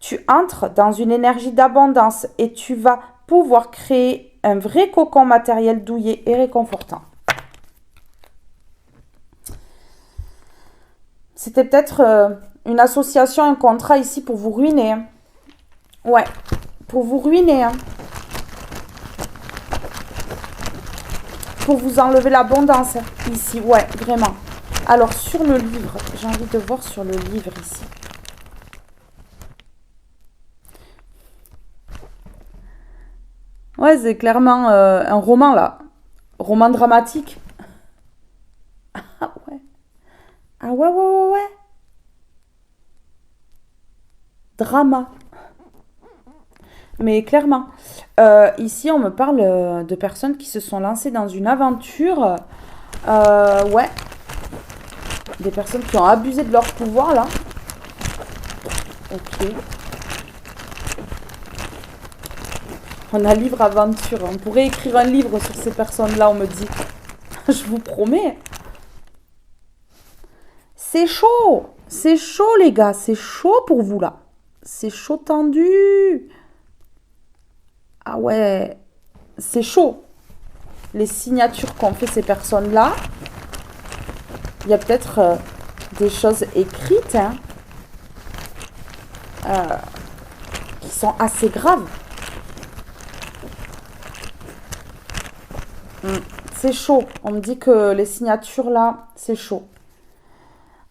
Tu entres dans une énergie d'abondance et tu vas pouvoir créer un vrai cocon matériel douillet et réconfortant. C'était peut-être une association, un contrat ici pour vous ruiner. Hein. Ouais, pour vous ruiner. Hein. Pour vous enlever l'abondance ici. Ouais, vraiment. Alors, sur le livre, j'ai envie de voir sur le livre ici. Ouais, c'est clairement un roman, là. Roman dramatique. Ah ouais. Ah ouais, ouais, ouais, ouais. Drama. Mais clairement. Ici, on me parle de personnes qui se sont lancées dans une aventure. Ouais. Des personnes qui ont abusé de leur pouvoir, là. Ok. On a livre aventure. On pourrait écrire un livre sur ces personnes-là, on me dit. Je vous promets. C'est chaud. C'est chaud, les gars. C'est chaud pour vous, là. C'est chaud tendu. Ah ouais. C'est chaud. Les signatures qu'ont fait ces personnes-là. Il y a peut-être des choses écrites hein, qui sont assez graves. C'est chaud. On me dit que les signatures là, c'est chaud.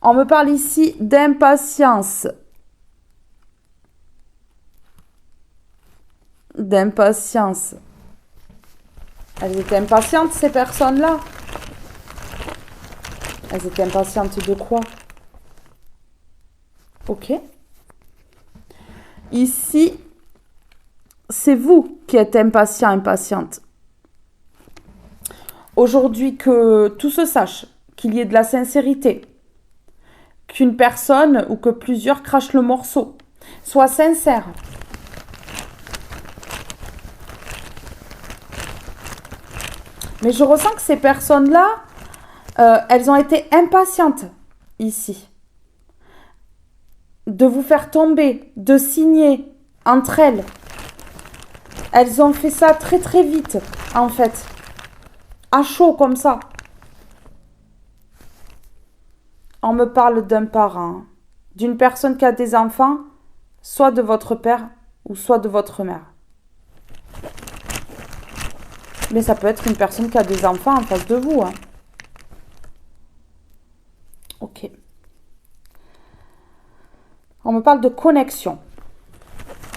On me parle ici d'impatience. D'impatience. Elles étaient impatientes ces personnes-là. Elles étaient impatientes de quoi? Ok. Ici, c'est vous qui êtes impatient, impatiente. Aujourd'hui, que tout se sache, qu'il y ait de la sincérité, qu'une personne ou que plusieurs crachent le morceau, soient sincères. Mais je ressens que ces personnes-là, elles ont été impatientes ici. De vous faire tomber, de signer entre elles. Elles ont fait ça très très vite, en fait. À chaud comme ça. On me parle d'un parent, d'une personne qui a des enfants, soit de votre père ou soit de votre mère. Mais ça peut être une personne qui a des enfants en face de vous. Hein. Ok. On me parle de connexion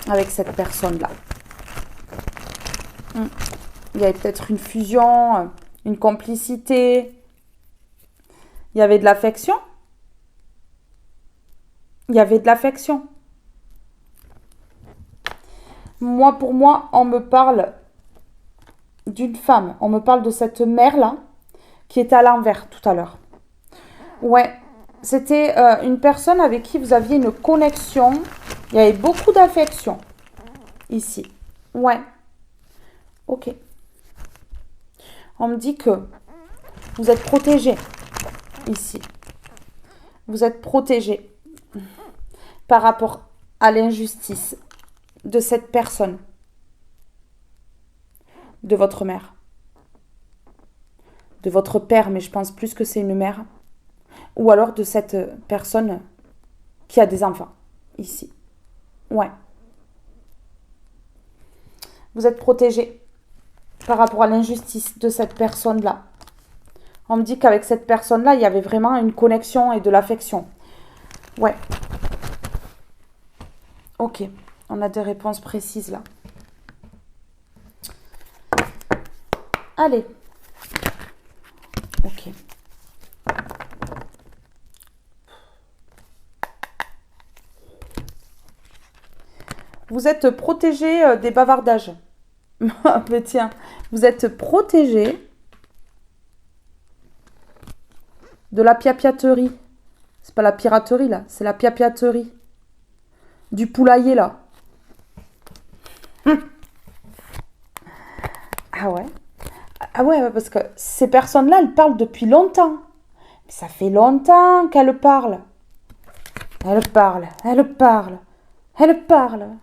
avec cette personne-là. Il y avait peut-être une fusion, une complicité. Il y avait de l'affection. Il y avait de l'affection. Moi, pour moi, on me parle d'une femme. On me parle de cette mère-là qui était à l'envers tout à l'heure. Ouais, c'était une personne avec qui vous aviez une connexion. Il y avait beaucoup d'affection ici. Ouais. Ok. On me dit que vous êtes protégé ici. Vous êtes protégé par rapport à l'injustice de cette personne, de votre mère, de votre père, mais je pense plus que c'est une mère, ou alors de cette personne qui a des enfants ici. Ouais. Vous êtes protégé par rapport à l'injustice de cette personne-là. On me dit qu'avec cette personne-là, il y avait vraiment une connexion et de l'affection. Ouais. Ok. On a des réponses précises là. Allez. Ok. Vous êtes protégé des bavardages. Mais tiens, vous êtes protégé de la piapiaterie. C'est pas la piraterie là, c'est la piapiaterie. Du poulailler là. Ah ouais. Ah ouais, parce que ces personnes-là, elles parlent depuis longtemps. Ça fait longtemps qu'elles parlent. Elles parlent, elles parlent, elles parlent.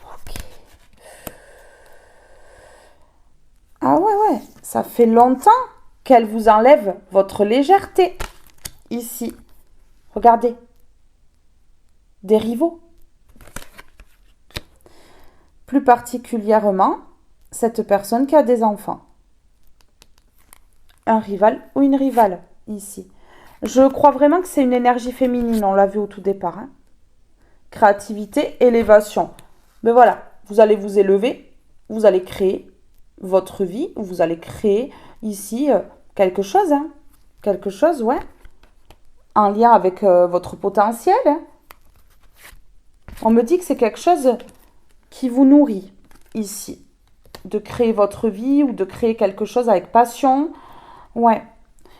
Ok. Ah ouais, ça fait longtemps qu'elles vous enlèvent votre légèreté. Ici, regardez. Des rivaux. Plus particulièrement, cette personne qui a des enfants. Un rival ou une rivale, ici. Je crois vraiment que c'est une énergie féminine, on l'a vu au tout départ. Hein. Créativité, élévation. Mais voilà, vous allez vous élever, vous allez créer votre vie, vous allez créer ici quelque chose. Hein. Quelque chose, ouais. En lien avec votre potentiel. Hein. On me dit que c'est quelque chose qui vous nourrit ici. De créer votre vie ou de créer quelque chose avec passion. Ouais.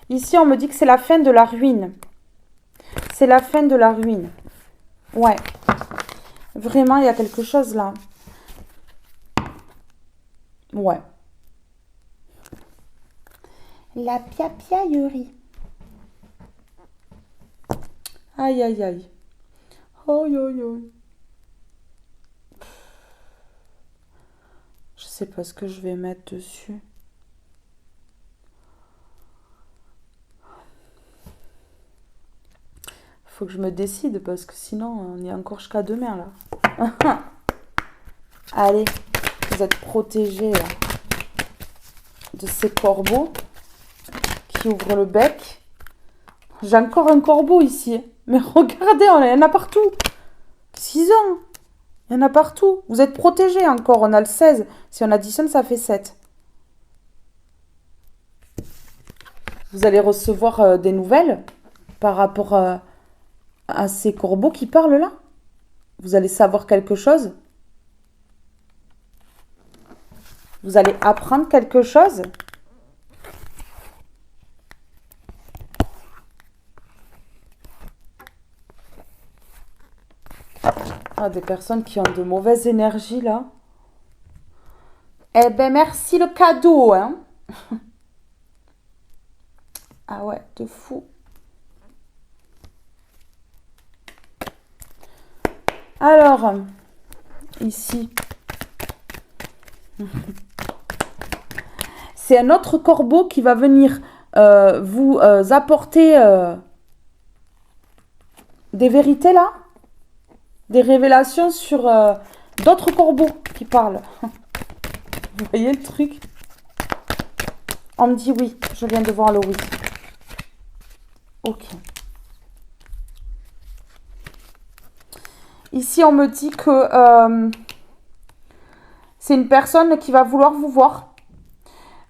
Ici, on me dit que c'est la fin de la ruine. C'est la fin de la ruine. Ouais. Vraiment, il y a quelque chose là. Ouais. La piapiaillerie. Aïe, aïe, aïe. Aïe, aïe, aïe. Je sais pas ce que je vais mettre dessus. Faut que je me décide parce que sinon on est encore jusqu'à demain là. Allez, vous êtes protégés là, de ces corbeaux qui ouvrent le bec. J'ai encore un corbeau ici. Mais regardez, il y en a partout. 6 ans. Il y en a partout. Vous êtes protégés encore. On a le 16. Si on additionne, ça fait 7. Vous allez recevoir des nouvelles par rapport à ces corbeaux qui parlent là. Vous allez savoir quelque chose. Vous allez apprendre quelque chose. Ah, des personnes qui ont de mauvaises énergies là. Eh ben merci le cadeau, hein. Ah ouais, de fou. Alors, ici. C'est un autre corbeau qui va venir vous apporter des vérités là. Des révélations sur d'autres corbeaux qui parlent. Vous voyez le truc? On me dit oui. Je viens de voir le oui. Ok. Ici, on me dit que c'est une personne qui va vouloir vous voir.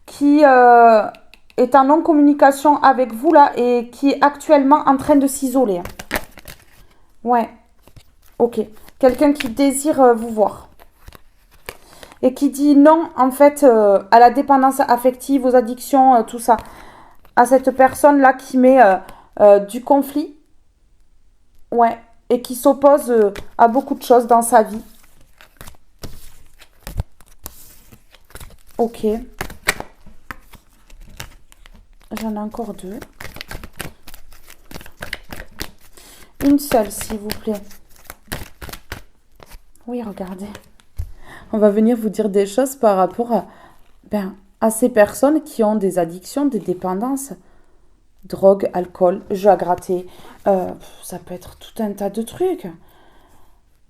Qui est en non-communication avec vous là et qui est actuellement en train de s'isoler. Ouais. Ok. Quelqu'un qui désire vous voir. Et qui dit non, en fait, à la dépendance affective, aux addictions, tout ça. À cette personne-là qui met du conflit. Ouais. Et qui s'oppose à beaucoup de choses dans sa vie. Ok. J'en ai encore 2. Une seule, s'il vous plaît. Oui, regardez. On va venir vous dire des choses par rapport à ces personnes qui ont des addictions, des dépendances. Drogue, alcool, jeux à gratter. Ça peut être tout un tas de trucs.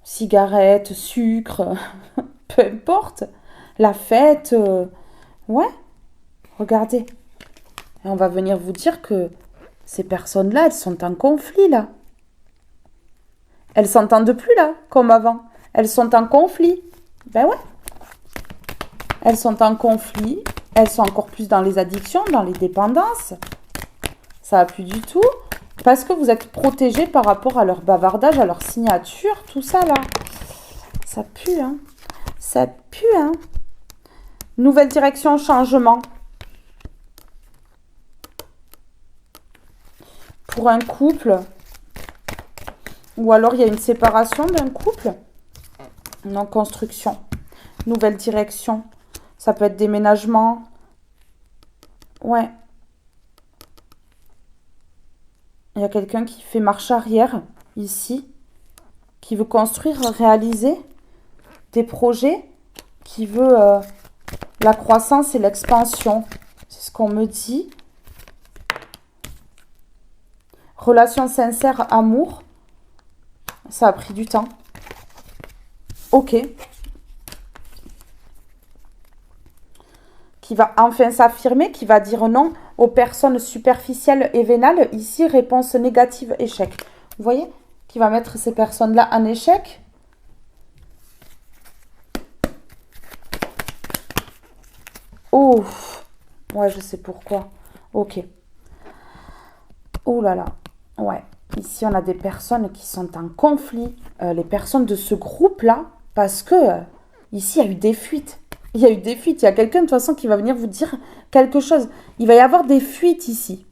Cigarettes, sucre, peu importe. La fête. Ouais, regardez. Et on va venir vous dire que ces personnes-là, elles sont en conflit, là. Elles s'entendent plus, là, comme avant. Elles sont en conflit. Ben ouais. Elles sont en conflit. Elles sont encore plus dans les addictions, dans les dépendances. Ça va plus du tout. Parce que vous êtes protégés par rapport à leur bavardage, à leur signature, tout ça, là. Ça pue, hein. Ça pue, hein. Nouvelle direction, changement. Pour un couple. Ou alors il y a une séparation d'un couple. Non, construction. Nouvelle direction. Ça peut être déménagement. Ouais. Il y a quelqu'un qui fait marche arrière, ici, qui veut construire, réaliser des projets, qui veut la croissance et l'expansion. C'est ce qu'on me dit. Relation sincère, amour. Ça a pris du temps. Ok. Qui va enfin s'affirmer, qui va dire non aux personnes superficielles et vénales. Ici, réponse négative, échec. Vous voyez? Qui va mettre ces personnes-là en échec. Oh, ouais, je sais pourquoi. Ok. Oh là là. Ouais. Ici, on a des personnes qui sont en conflit. Les personnes de ce groupe-là, parce que ici, il y a eu des fuites. Il y a eu des fuites. Il y a quelqu'un, de toute façon, qui va venir vous dire quelque chose. Il va y avoir des fuites ici.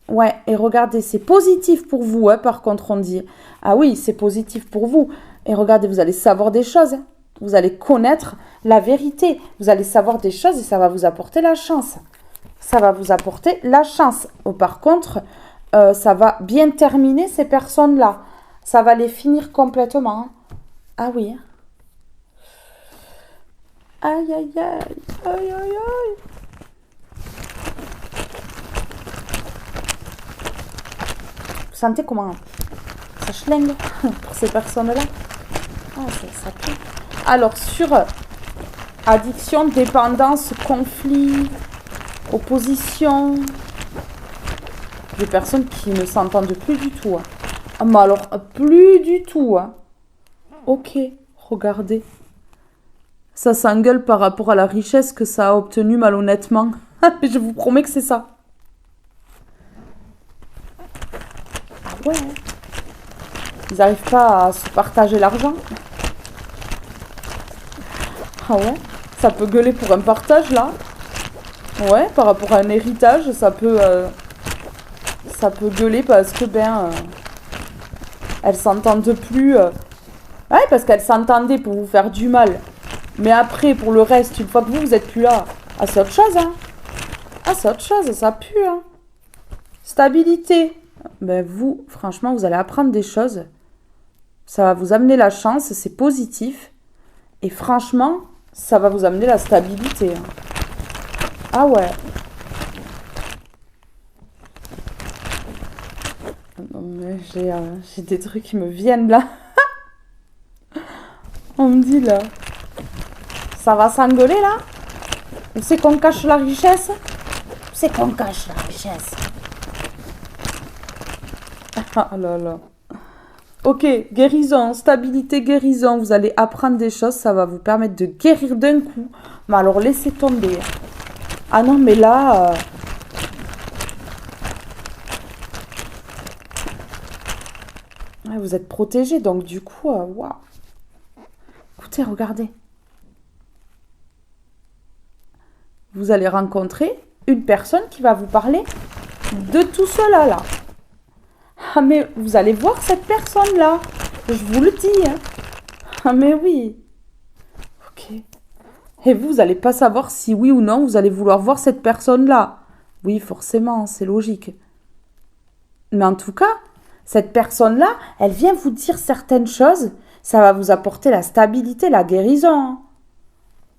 Ouais, et regardez, c'est positif pour vous, hein, par contre, on dit. Ah oui, c'est positif pour vous. Et regardez, vous allez savoir des choses. Hein. Vous allez connaître la vérité. Vous allez savoir des choses et ça va vous apporter la chance. Ça va vous apporter la chance. Par contre, ça va bien terminer ces personnes-là. Ça va les finir complètement. Hein. Ah oui. Aïe, aïe, aïe. Aïe, aïe, aïe. Vous sentez comment ça schlingue pour ces personnes-là? Ah, ça pue. Alors, sur addiction, dépendance, conflit, opposition, des personnes qui ne s'entendent plus du tout. Hein. Ah, mais alors, plus du tout. Hein. Ok, regardez. Ça s'engueule par rapport à la richesse que ça a obtenue malhonnêtement. Je vous promets que c'est ça. Ah ouais. Ils n'arrivent pas à se partager l'argent. Ah ouais. Ça peut gueuler pour un partage là. Ouais, par rapport à un héritage, ça peut gueuler parce que elles s'entendent plus. Ouais, parce qu'elles s'entendaient pour vous faire du mal. Mais après, pour le reste, une fois que vous êtes plus là, ah, c'est autre chose, hein. Ah, c'est autre chose, ça pue, hein. Stabilité. Ben vous, franchement, vous allez apprendre des choses. Ça va vous amener la chance, c'est positif. Et franchement, ça va vous amener la stabilité. Hein. Ah ouais. Non, mais j'ai des trucs qui me viennent là. On me dit là. Ça va s'engueuler là? Où c'est qu'on cache la richesse? Où c'est qu'on cache la richesse? Ah là là. Ok, guérison, stabilité, guérison. Vous allez apprendre des choses, ça va vous permettre de guérir d'un coup. Mais alors laissez tomber. Ah non, mais là... Ouais, vous êtes protégé, donc du coup, waouh. Écoutez, regardez. Vous allez rencontrer une personne qui va vous parler de tout cela là. Ah mais vous allez voir cette personne-là. Je vous le dis. Hein. Ah mais oui. Ok. Et vous n'allez pas savoir si oui ou non vous allez vouloir voir cette personne-là. Oui, forcément, c'est logique. Mais en tout cas, cette personne-là, elle vient vous dire certaines choses. Ça va vous apporter la stabilité, la guérison.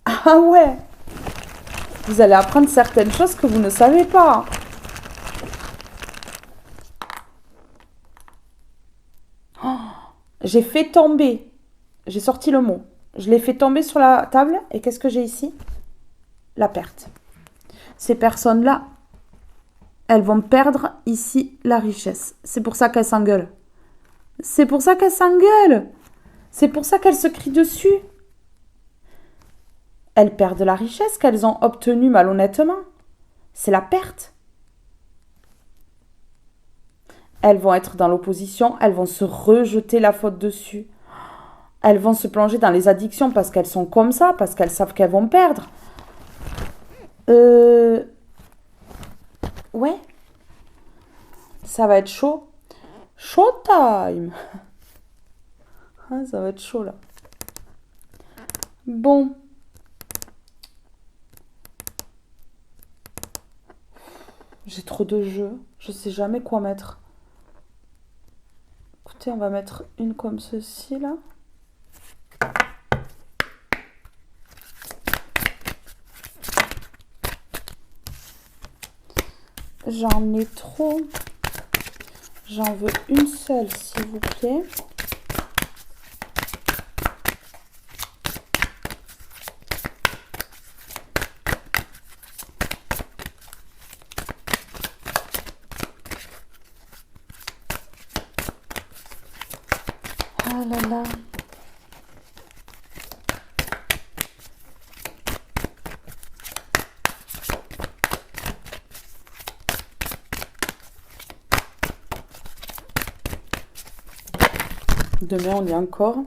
Ah ouais. Vous allez apprendre certaines choses que vous ne savez pas. Oh, j'ai fait tomber. J'ai sorti le mot. Je l'ai fait tomber sur la table. Et qu'est-ce que j'ai ici? La perte. Ces personnes-là, elles vont perdre ici la richesse. C'est pour ça qu'elles s'engueulent. C'est pour ça qu'elles s'engueulent. C'est pour ça qu'elles se crient dessus. Elles perdent la richesse qu'elles ont obtenue malhonnêtement. C'est la perte. Elles vont être dans l'opposition, elles vont se rejeter la faute dessus. Elles vont se plonger dans les addictions parce qu'elles sont comme ça, parce qu'elles savent qu'elles vont perdre. Ouais. Ça va être chaud. Showtime. Ah, ça va être chaud là. Bon. J'ai trop de jeux. Je sais jamais quoi mettre. Écoutez, on va mettre une comme ceci, là. J'en ai trop. J'en veux une seule, s'il vous plaît. Ah là là. Demain, on y est encore.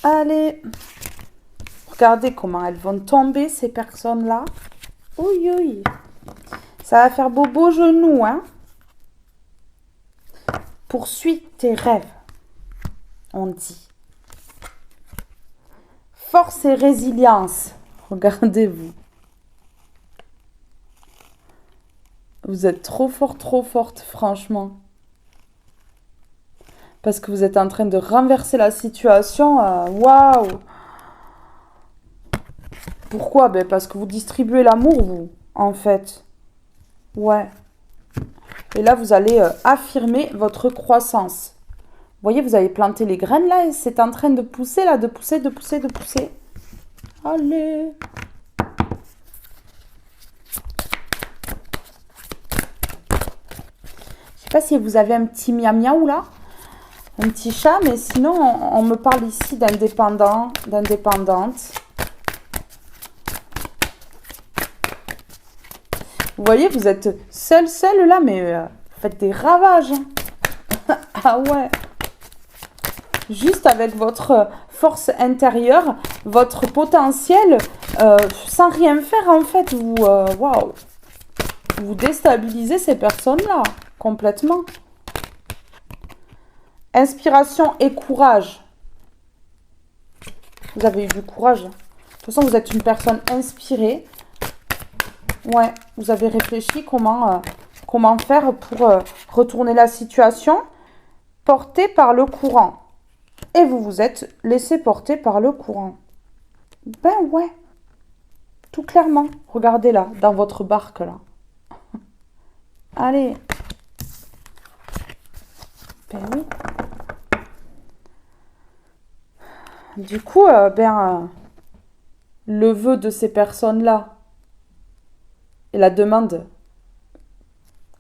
Allez. Regardez comment elles vont tomber, ces personnes-là. Oui, oui. Ça va faire beau genou, hein. Poursuis tes rêves, on dit. Force et résilience. Regardez-vous. Vous êtes trop fort, trop forte, franchement. Parce que vous êtes en train de renverser la situation. Waouh! Pourquoi? Ben parce que vous distribuez l'amour, vous, en fait. Ouais. Et là, vous allez affirmer votre croissance. Vous voyez, vous avez planté les graines, là, et c'est en train de pousser, là, de pousser, de pousser, de pousser. Allez! Je sais pas si vous avez un petit miaou, là. Un petit chat, mais sinon, on me parle ici d'indépendant, d'indépendante. Vous voyez, vous êtes seul là, mais vous faites des ravages. Ah ouais. Juste avec votre force intérieure, votre potentiel, sans rien faire en fait, waouh, vous déstabilisez ces personnes-là, complètement. Inspiration et courage. Vous avez eu du courage. De toute façon, vous êtes une personne inspirée. Ouais, vous avez réfléchi comment faire pour retourner la situation, porté par le courant. Et vous vous êtes laissé porter par le courant. Ben ouais, tout clairement. Regardez là, dans votre barque là. Allez. Ben oui. Du coup, le vœu de ces personnes-là et la demande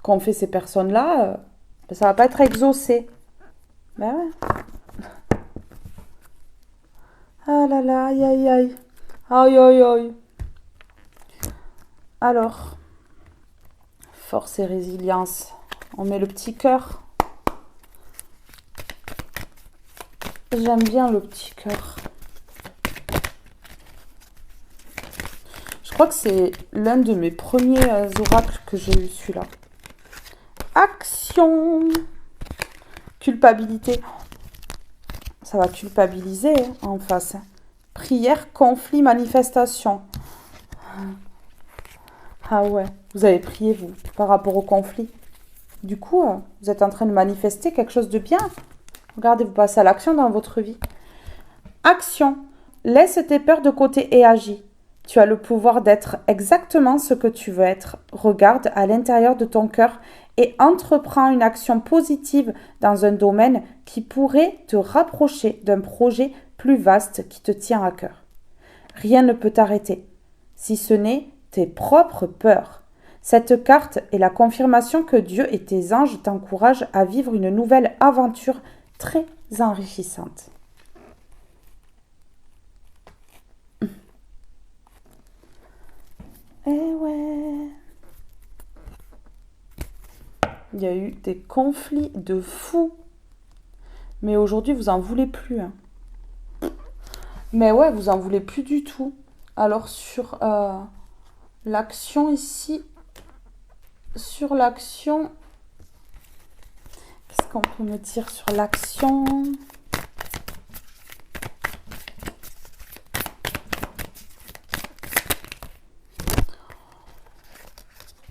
qu'ont fait ces personnes-là, ça va pas être exaucé. Ben ouais. Ah là là, aïe aïe aïe. Aïe aïe aïe. Alors, force et résilience. On met le petit cœur. J'aime bien le petit cœur. Je crois que c'est l'un de mes premiers oracles que j'ai eu, celui-là. Action. Culpabilité. Ça va culpabiliser en face. Prière, conflit, manifestation. Ah ouais, vous avez prié, vous, par rapport au conflit. Du coup, vous êtes en train de manifester quelque chose de bien. Regardez, vous passez à l'action dans votre vie. Action. Laisse tes peurs de côté et agis. Tu as le pouvoir d'être exactement ce que tu veux être. Regarde à l'intérieur de ton cœur et entreprends une action positive dans un domaine qui pourrait te rapprocher d'un projet plus vaste qui te tient à cœur. Rien ne peut t'arrêter, si ce n'est tes propres peurs. Cette carte est la confirmation que Dieu et tes anges t'encouragent à vivre une nouvelle aventure très enrichissante. Eh ouais. Il y a eu des conflits de fous. Mais aujourd'hui, vous en voulez plus. Hein. Mais ouais, vous en voulez plus du tout. Alors sur l'action ici, sur l'action, qu'est-ce qu'on peut me dire sur l'action?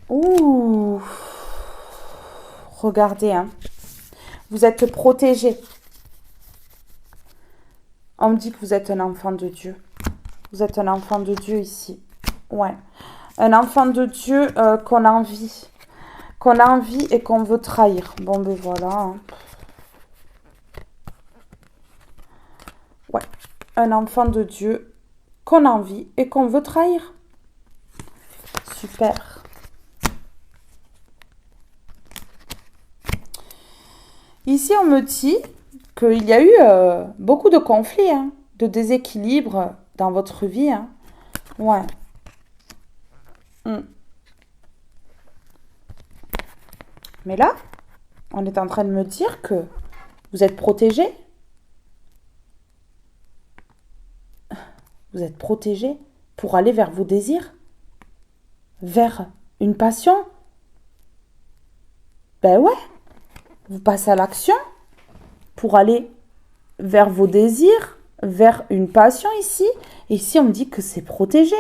Ouh, Regardez, hein. Vous êtes protégé. On me dit que vous êtes un enfant de Dieu. Vous êtes un enfant de Dieu ici. Ouais. Un enfant de Dieu qu'on a envie. Qu'on a envie et qu'on veut trahir. Bon, ben voilà. Hein. Ouais. Un enfant de Dieu qu'on a envie et qu'on veut trahir. Super. Ici, on me dit qu'il y a eu beaucoup de conflits, hein, de déséquilibres dans votre vie. Hein. Ouais. Mais là, on est en train de me dire que vous êtes protégé. Vous êtes protégé pour aller vers vos désirs, vers une passion. Ben ouais, vous passez à l'action pour aller vers vos désirs, vers une passion ici. Et ici, on me dit que c'est protégé.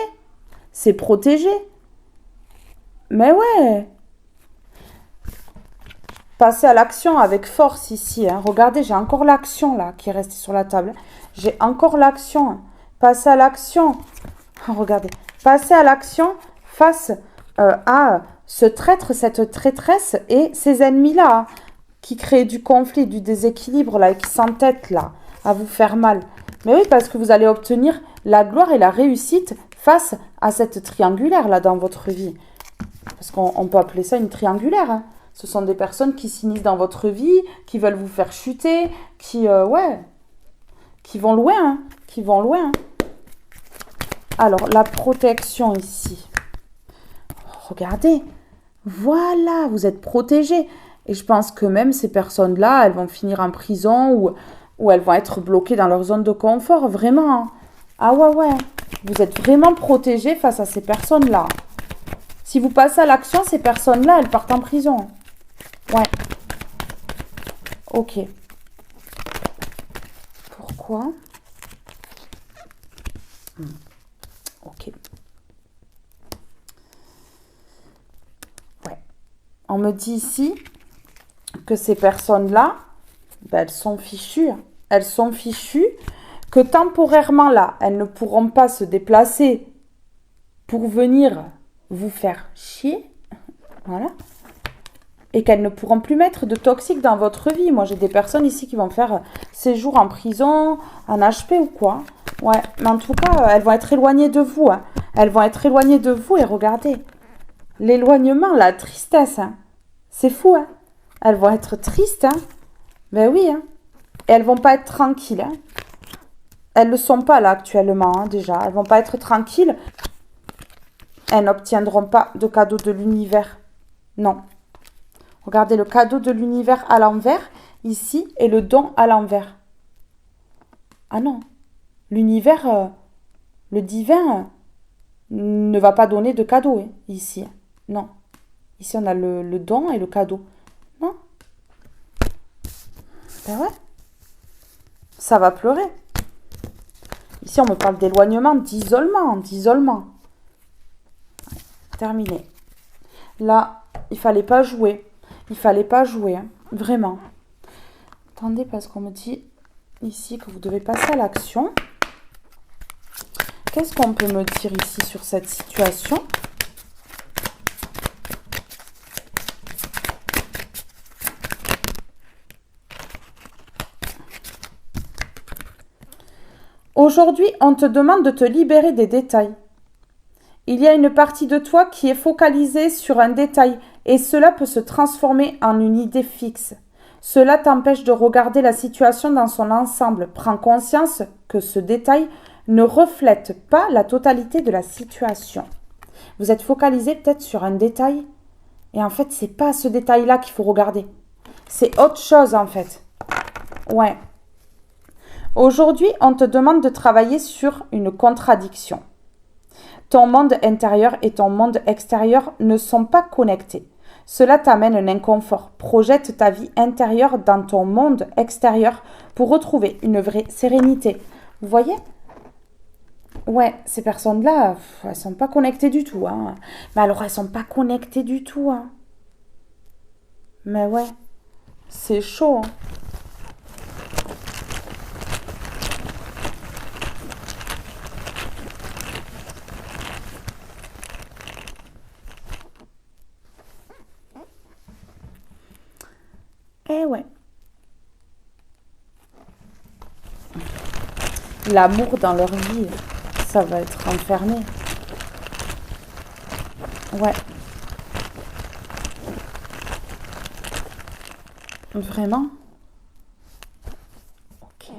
C'est protégé. Mais ouais. Passez à l'action avec force ici. Hein. Regardez, j'ai encore l'action là qui est restée sur la table. J'ai encore l'action. Hein. Passez à l'action. Regardez. Passez à l'action face à ce traître, cette traîtresse et ces ennemis-là hein, qui créent du conflit, du déséquilibre là et qui s'entêtent là à vous faire mal. Mais oui, parce que vous allez obtenir la gloire et la réussite face à cette triangulaire là dans votre vie. Parce qu'on peut appeler ça une triangulaire. Hein. Ce sont des personnes qui s'initient dans votre vie, qui veulent vous faire chuter, qui vont loin, hein, qui vont loin. Hein. Alors, la protection ici. Regardez, voilà, vous êtes protégés. Et je pense que même ces personnes-là, elles vont finir en prison ou elles vont être bloquées dans leur zone de confort, vraiment. Hein. Ah ouais, vous êtes vraiment protégés face à ces personnes-là. Si vous passez à l'action, ces personnes-là, elles partent en prison. Ouais. Ok. Pourquoi? Ok. Ouais. On me dit ici que ces personnes-là, ben, elles sont fichues. Elles sont fichues, que temporairement là, elles ne pourront pas se déplacer pour venir vous faire chier. Voilà. Et qu'elles ne pourront plus mettre de toxiques dans votre vie. Moi, j'ai des personnes ici qui vont faire séjour en prison, en HP ou quoi. Ouais, mais en tout cas, elles vont être éloignées de vous. Hein. Elles vont être éloignées de vous et regardez. L'éloignement, la tristesse, hein. C'est fou, hein. Elles vont être tristes, hein. Ben oui, hein. Et elles vont pas être tranquilles, hein. Elles ne sont pas là actuellement, hein, déjà. Elles vont pas être tranquilles. Elles n'obtiendront pas de cadeau de l'univers. Non. Regardez le cadeau de l'univers à l'envers, ici, et le don à l'envers. Ah non. L'univers, le divin, ne va pas donner de cadeau, hein, ici. Non. Ici, on a le don et le cadeau. Non. Ben ouais. Ça va pleurer. Ici, on me parle d'éloignement, d'isolement. Terminé. Là, il fallait pas jouer. Hein, vraiment. Attendez, parce qu'on me dit ici que vous devez passer à l'action. Qu'est-ce qu'on peut me dire ici sur cette situation? Aujourd'hui, on te demande de te libérer des détails. Il y a une partie de toi qui est focalisée sur un détail et cela peut se transformer en une idée fixe. Cela t'empêche de regarder la situation dans son ensemble. Prends conscience que ce détail ne reflète pas la totalité de la situation. Vous êtes focalisé peut-être sur un détail et en fait, c'est pas ce détail-là qu'il faut regarder. C'est autre chose en fait. Ouais. Aujourd'hui, on te demande de travailler sur une contradiction. Ton monde intérieur et ton monde extérieur ne sont pas connectés. Cela t'amène un inconfort. Projette ta vie intérieure dans ton monde extérieur pour retrouver une vraie sérénité. Vous voyez? Ouais, ces personnes-là, elles sont pas connectées du tout. Hein. Mais alors, elles sont pas connectées du tout. Hein. Mais ouais, c'est chaud, hein. Eh ouais. L'amour dans leur vie, ça va être enfermé. Ouais, vraiment. Ok.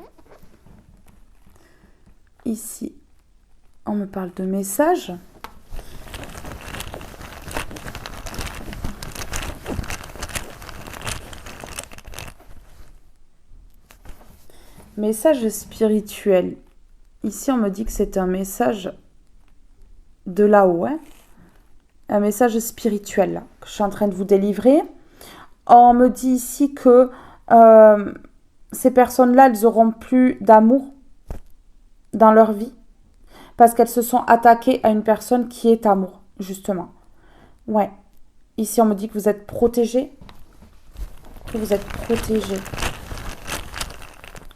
Ici, on me parle de messages. Message spirituel. Ici, on me dit que c'est un message de là-haut, hein. Un message spirituel là, que je suis en train de vous délivrer. On me dit ici que ces personnes-là, elles n'auront plus d'amour dans leur vie parce qu'elles se sont attaquées à une personne qui est amour, justement. Ouais. Ici, on me dit que vous êtes protégé. Que vous êtes protégé.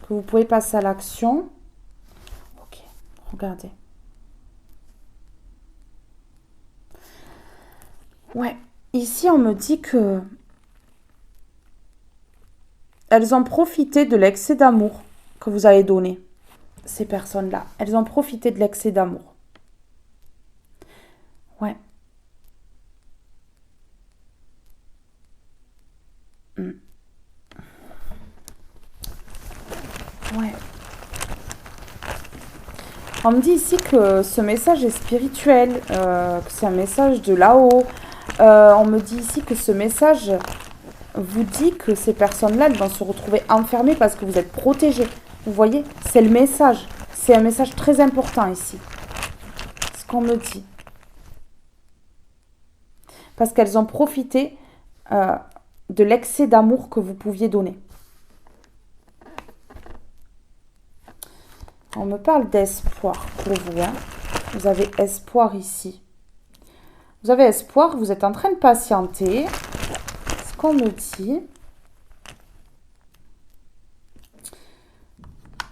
Que vous pouvez passer à l'action. Ok, regardez. Ouais. Ici, on me dit que elles ont profité de l'excès d'amour que vous avez donné. Ces personnes-là, elles ont profité de l'excès d'amour. Ouais. Ouais. On me dit ici que ce message est spirituel, que c'est un message de là-haut. On me dit ici que ce message vous dit que ces personnes-là, elles vont se retrouver enfermées parce que vous êtes protégés. Vous voyez, c'est le message. C'est un message très important ici. Ce qu'on me dit. Parce qu'elles ont profité de l'excès d'amour que vous pouviez donner. On me parle d'espoir pour vous, hein. Vous avez espoir ici. Vous avez espoir, vous êtes en train de patienter. Ce qu'on me dit.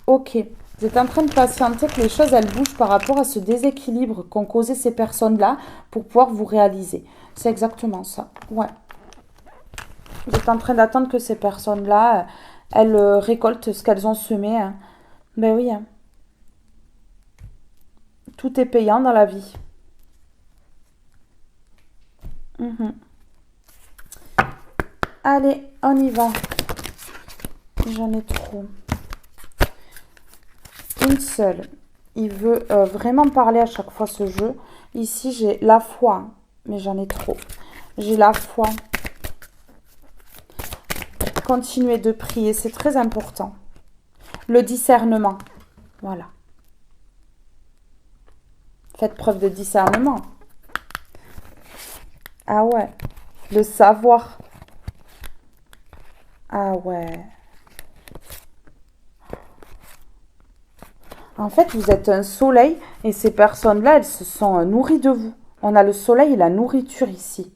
Ok, vous êtes en train de patienter que les choses, elles bougent par rapport à ce déséquilibre qu'ont causé ces personnes-là pour pouvoir vous réaliser. C'est exactement ça, ouais. Vous êtes en train d'attendre que ces personnes-là, elles récoltent ce qu'elles ont semé, hein. Ben oui, hein. Tout est payant dans la vie. Allez, on y va. J'en ai trop. Une seule. Il veut vraiment parler à chaque fois ce jeu. Ici, j'ai la foi, mais j'en ai trop. J'ai la foi. Continuez de prier, c'est très important. Le discernement. Voilà. Faites preuve de discernement. Ah ouais. Le savoir. Ah ouais. En fait, vous êtes un soleil et ces personnes-là, elles se sont nourries de vous. On a le soleil et la nourriture ici.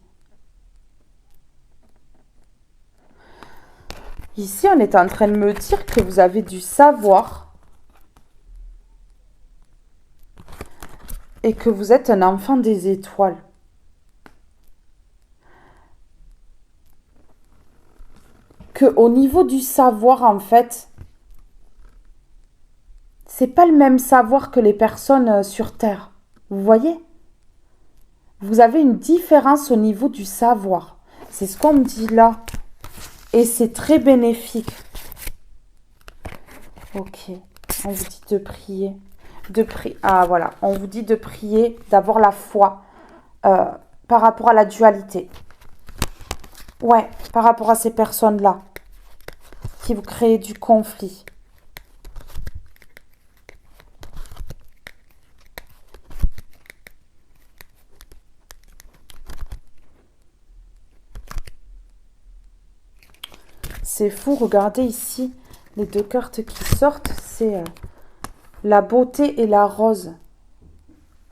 Ici, on est en train de me dire que vous avez du savoir et que vous êtes un enfant des étoiles. Que au niveau du savoir, en fait, c'est pas le même savoir que les personnes sur Terre. Vous voyez? Vous avez une différence au niveau du savoir. C'est ce qu'on me dit là. Et c'est très bénéfique. Ok. On vous dit de prier. De prier. Ah voilà. On vous dit de prier, d'avoir la foi par rapport à la dualité. Ouais, par rapport à ces personnes-là qui vous créent du conflit. C'est fou, regardez ici, les deux cartes qui sortent, c'est la beauté et la rose.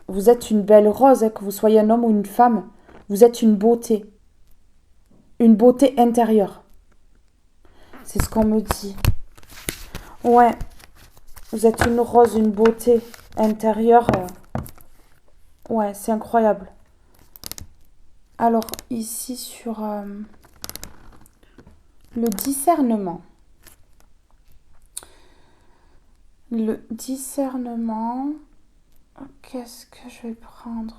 Vous êtes une belle rose, hein, que vous soyez un homme ou une femme. Vous êtes une beauté. une beauté intérieure. C'est ce qu'on me dit. Ouais, vous êtes une rose, une beauté intérieure. Ouais, c'est incroyable. Alors, ici, sur le discernement. Le discernement, qu'est-ce que je vais prendre?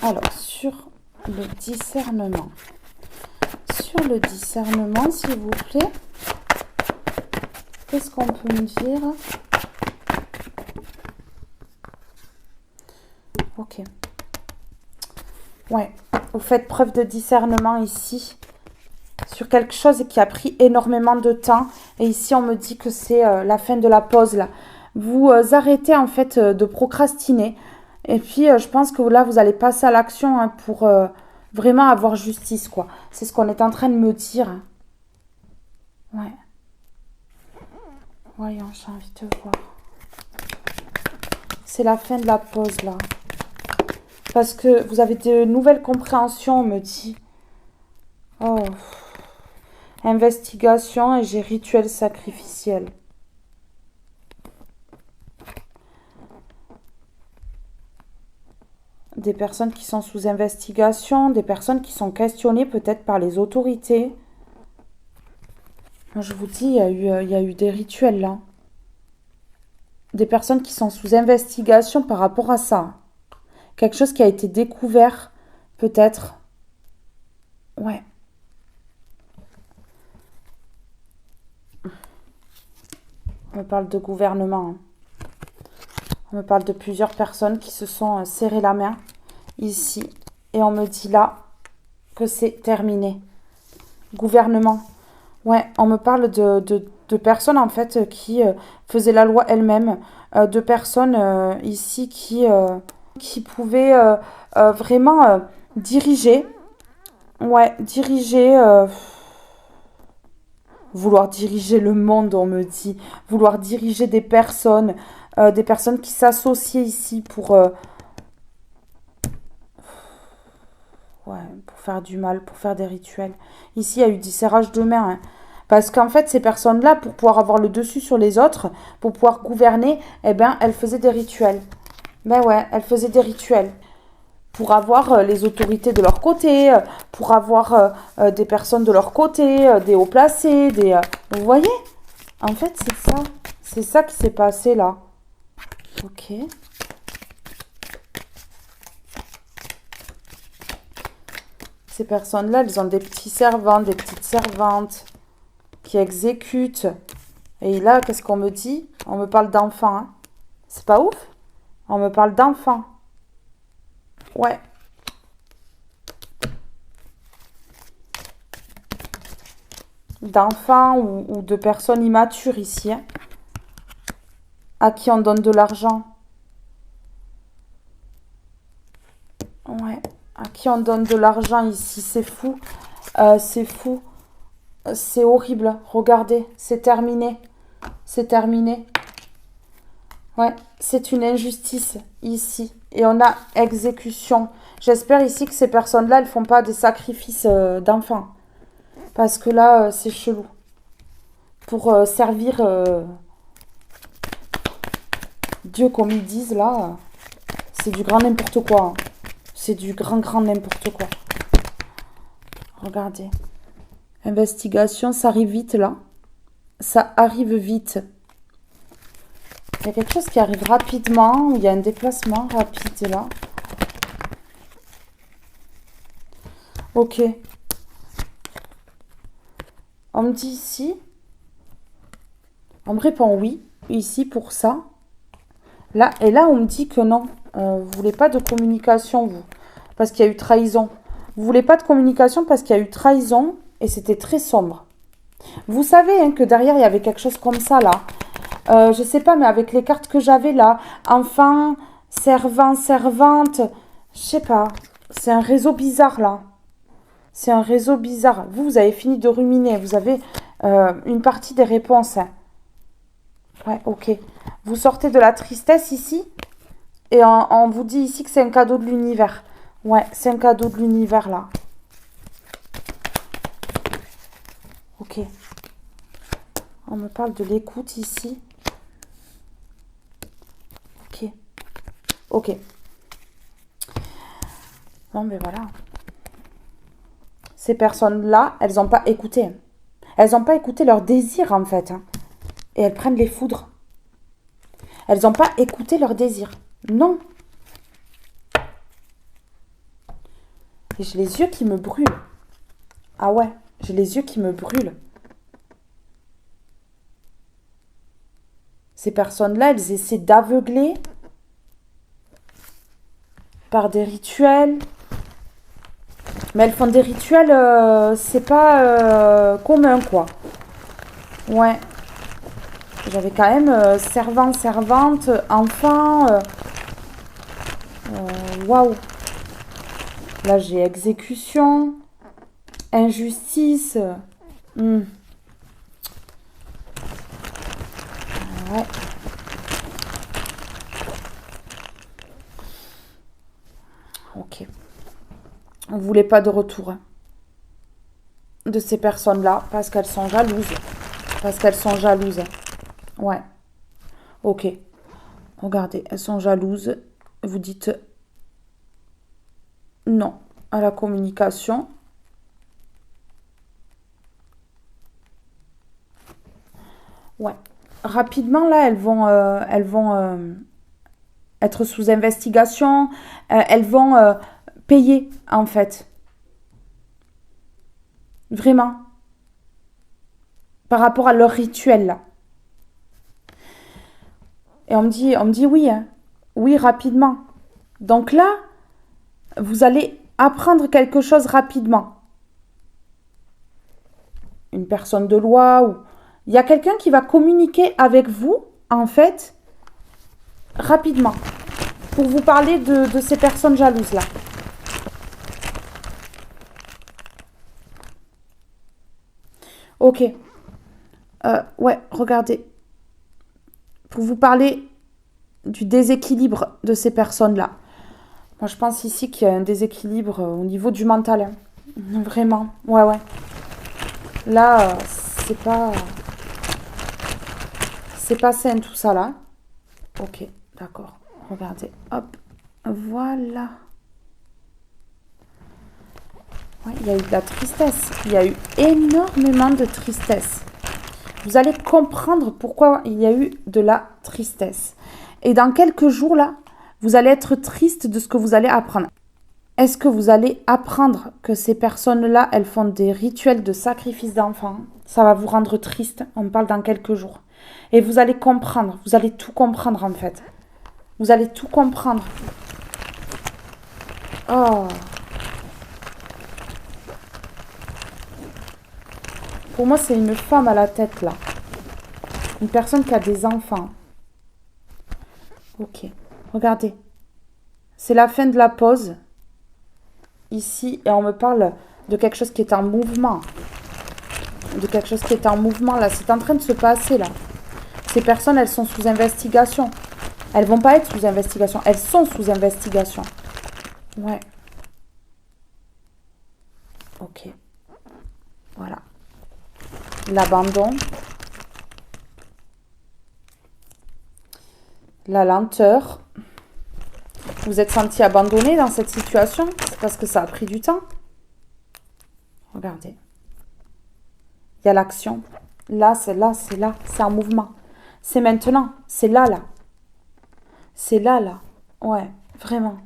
Alors, sur le discernement. Sur le discernement, s'il vous plaît. Qu'est-ce qu'on peut me dire? Ok. Ouais, vous faites preuve de discernement ici sur quelque chose qui a pris énormément de temps. Et ici, on me dit que c'est la fin de la pause là. Vous arrêtez en fait de procrastiner. Et puis, je pense que là, vous allez passer à l'action hein, pour vraiment avoir justice, quoi. C'est ce qu'on est en train de me dire. Ouais. Voyons, j'ai envie de voir. C'est la fin de la pause, là. Parce que vous avez de nouvelles compréhensions, on me dit. Oh. Investigation et j'ai rituel sacrificiel. Des personnes qui sont sous investigation, des personnes qui sont questionnées peut-être par les autorités. Je vous dis, il y a eu des rituels là. Des personnes qui sont sous investigation par rapport à ça. Quelque chose qui a été découvert, peut-être. Ouais. On me parle de gouvernement. Hein. On me parle de plusieurs personnes qui se sont serrées la main ici. Et on me dit là que c'est terminé. Gouvernement. Ouais, on me parle de personnes en fait qui faisaient la loi elles-mêmes. De personnes ici qui pouvaient vraiment diriger. Ouais, diriger. Vouloir diriger le monde, on me dit. Vouloir diriger des personnes qui s'associent ici pour faire du mal, pour faire des rituels. Ici, il y a eu du serrage de main. Hein. Parce qu'en fait, ces personnes-là, pour pouvoir avoir le dessus sur les autres, pour pouvoir gouverner, eh ben, elles faisaient des rituels. Ben ouais, elles faisaient des rituels. Pour avoir les autorités de leur côté, pour avoir des personnes de leur côté, des hauts placés, des... Vous voyez? En fait, c'est ça. C'est ça qui s'est passé là. Ok. Ces personnes-là, elles ont des petits servants, des petites servantes qui exécutent. Et là, qu'est-ce qu'on me dit? On me parle d'enfants. Hein. C'est pas ouf? On me parle d'enfants. Ouais. D'enfants ou de personnes immatures ici. Hein, à qui on donne de l'argent. Ouais. À qui on donne de l'argent ici. C'est fou. C'est fou. C'est horrible. Regardez. C'est terminé. C'est terminé. Ouais. C'est une injustice ici. Et on a exécution. J'espère ici que ces personnes-là, elles font pas des sacrifices d'enfants. Parce que là, c'est chelou. Pour servir Dieu, comme ils disent, là, c'est du grand n'importe quoi. Hein. C'est du grand n'importe quoi. Regardez. Investigation, ça arrive vite, là. Ça arrive vite. Il y a quelque chose qui arrive rapidement. Il y a un déplacement rapide, là. Ok. On me dit ici. On me répond oui. Ici, pour ça. Là, et là, on me dit que non. Vous voulez pas de communication, vous. Parce qu'il y a eu trahison. Vous voulez pas de communication parce qu'il y a eu trahison. Et c'était très sombre. Vous savez hein, que derrière, il y avait quelque chose comme ça, là. Je sais pas, mais avec les cartes que j'avais, là. Enfant, servant, servante. Je sais pas. C'est un réseau bizarre, là. C'est un réseau bizarre. Vous avez fini de ruminer. Vous avez une partie des réponses. Hein. Ouais, ok. Vous sortez de la tristesse ici. Et on vous dit ici que c'est un cadeau de l'univers. Ouais, c'est un cadeau de l'univers, là. Ok. On me parle de l'écoute ici. Ok. Ok. Bon, ben voilà. Ces personnes-là, elles n'ont pas écouté. Elles n'ont pas écouté leurs désirs, en fait. Hein. Et elles prennent les foudres. Elles n'ont pas écouté leurs désirs. Non. Et j'ai les yeux qui me brûlent. Ah ouais, j'ai les yeux qui me brûlent. Ces personnes-là, elles essaient d'aveugler par des rituels. Mais elles font des rituels, c'est pas commun, quoi. Ouais. J'avais quand même servant, servante, enfant. Waouh. Là, j'ai exécution, injustice. Ouais. Ok. On ne voulait pas de retour hein, de ces personnes-là parce qu'elles sont jalouses. Parce qu'elles sont jalouses. Ouais. Ok. Regardez, elles sont jalouses. Vous dites non à la communication. Ouais. Rapidement, là, elles vont être sous investigation. Elles vont payer, en fait. Vraiment. Par rapport à leur rituel, là. Et on me dit oui. Hein. Oui, rapidement. Donc là, vous allez apprendre quelque chose rapidement. Une personne de loi ou... Il y a quelqu'un qui va communiquer avec vous, en fait, rapidement. Pour vous parler de ces personnes jalouses-là. Ok. Ouais, regardez. Pour vous parler du déséquilibre de ces personnes-là. Moi, je pense ici qu'il y a un déséquilibre au niveau du mental. Hein. Vraiment. Ouais, ouais. Là, c'est pas... C'est pas sain tout ça, là. Ok, d'accord. Regardez. Hop. Voilà. Ouais, il y a eu de la tristesse. Il y a eu énormément de tristesse. Vous allez comprendre pourquoi il y a eu de la tristesse. Et dans quelques jours, là, vous allez être triste de ce que vous allez apprendre. Est-ce que vous allez apprendre que ces personnes-là, elles font des rituels de sacrifice d'enfants? Ça va vous rendre triste. On parle dans quelques jours. Et vous allez comprendre. Vous allez tout comprendre, en fait. Vous allez tout comprendre. Oh. Pour moi, c'est une femme à la tête, là. Une personne qui a des enfants. Ok. Regardez. C'est la fin de la pause. Ici. Et on me parle de quelque chose qui est en mouvement. De quelque chose qui est en mouvement, là. C'est en train de se passer, là. Ces personnes, elles sont sous investigation. Elles vont pas être sous investigation. Elles sont sous investigation. Ouais. Ok. Voilà. L'abandon. La lenteur. Vous êtes senti abandonné dans cette situation? C'est parce que ça a pris du temps. Regardez. Il y a l'action. Là, c'est là, c'est là. C'est en mouvement. C'est maintenant. C'est là, là. C'est là, là. Ouais, vraiment.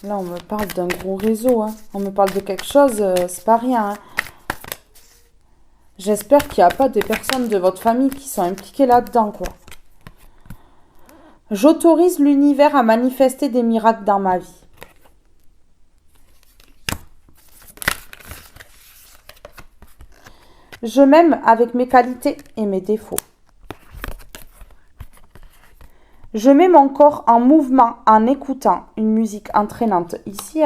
Là, on me parle d'un gros réseau. Hein. On me parle de quelque chose, c'est pas rien. Hein. J'espère qu'il n'y a pas des personnes de votre famille qui sont impliquées là-dedans, quoi. J'autorise l'univers à manifester des miracles dans ma vie. Je m'aime avec mes qualités et mes défauts. Je mets mon corps en mouvement en écoutant une musique entraînante. Ici,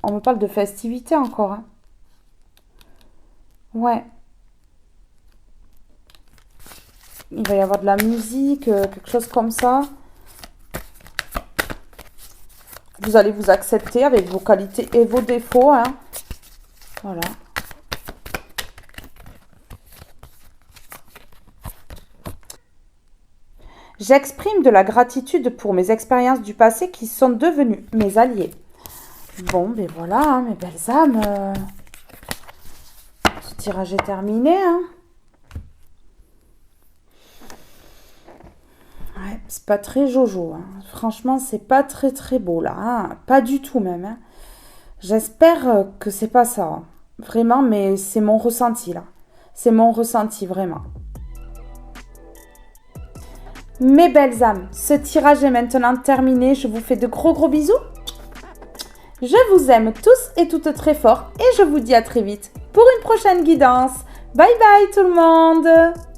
on me parle de festivité encore. Hein. Ouais. Il va y avoir de la musique, quelque chose comme ça. Vous allez vous accepter avec vos qualités et vos défauts. Hein. Voilà. J'exprime de la gratitude pour mes expériences du passé qui sont devenues mes alliés. Bon, ben voilà, hein, mes belles âmes. Ce tirage est terminé. Hein. Ouais, c'est pas très jojo. Hein. Franchement, c'est pas très très beau là. Hein. Pas du tout même. Hein. J'espère que c'est pas ça. Hein. Vraiment, mais c'est mon ressenti là. C'est mon ressenti vraiment. Mes belles âmes, ce tirage est maintenant terminé. Je vous fais de gros bisous. Je vous aime tous et toutes très fort et je vous dis à très vite pour une prochaine guidance. Bye bye tout le monde!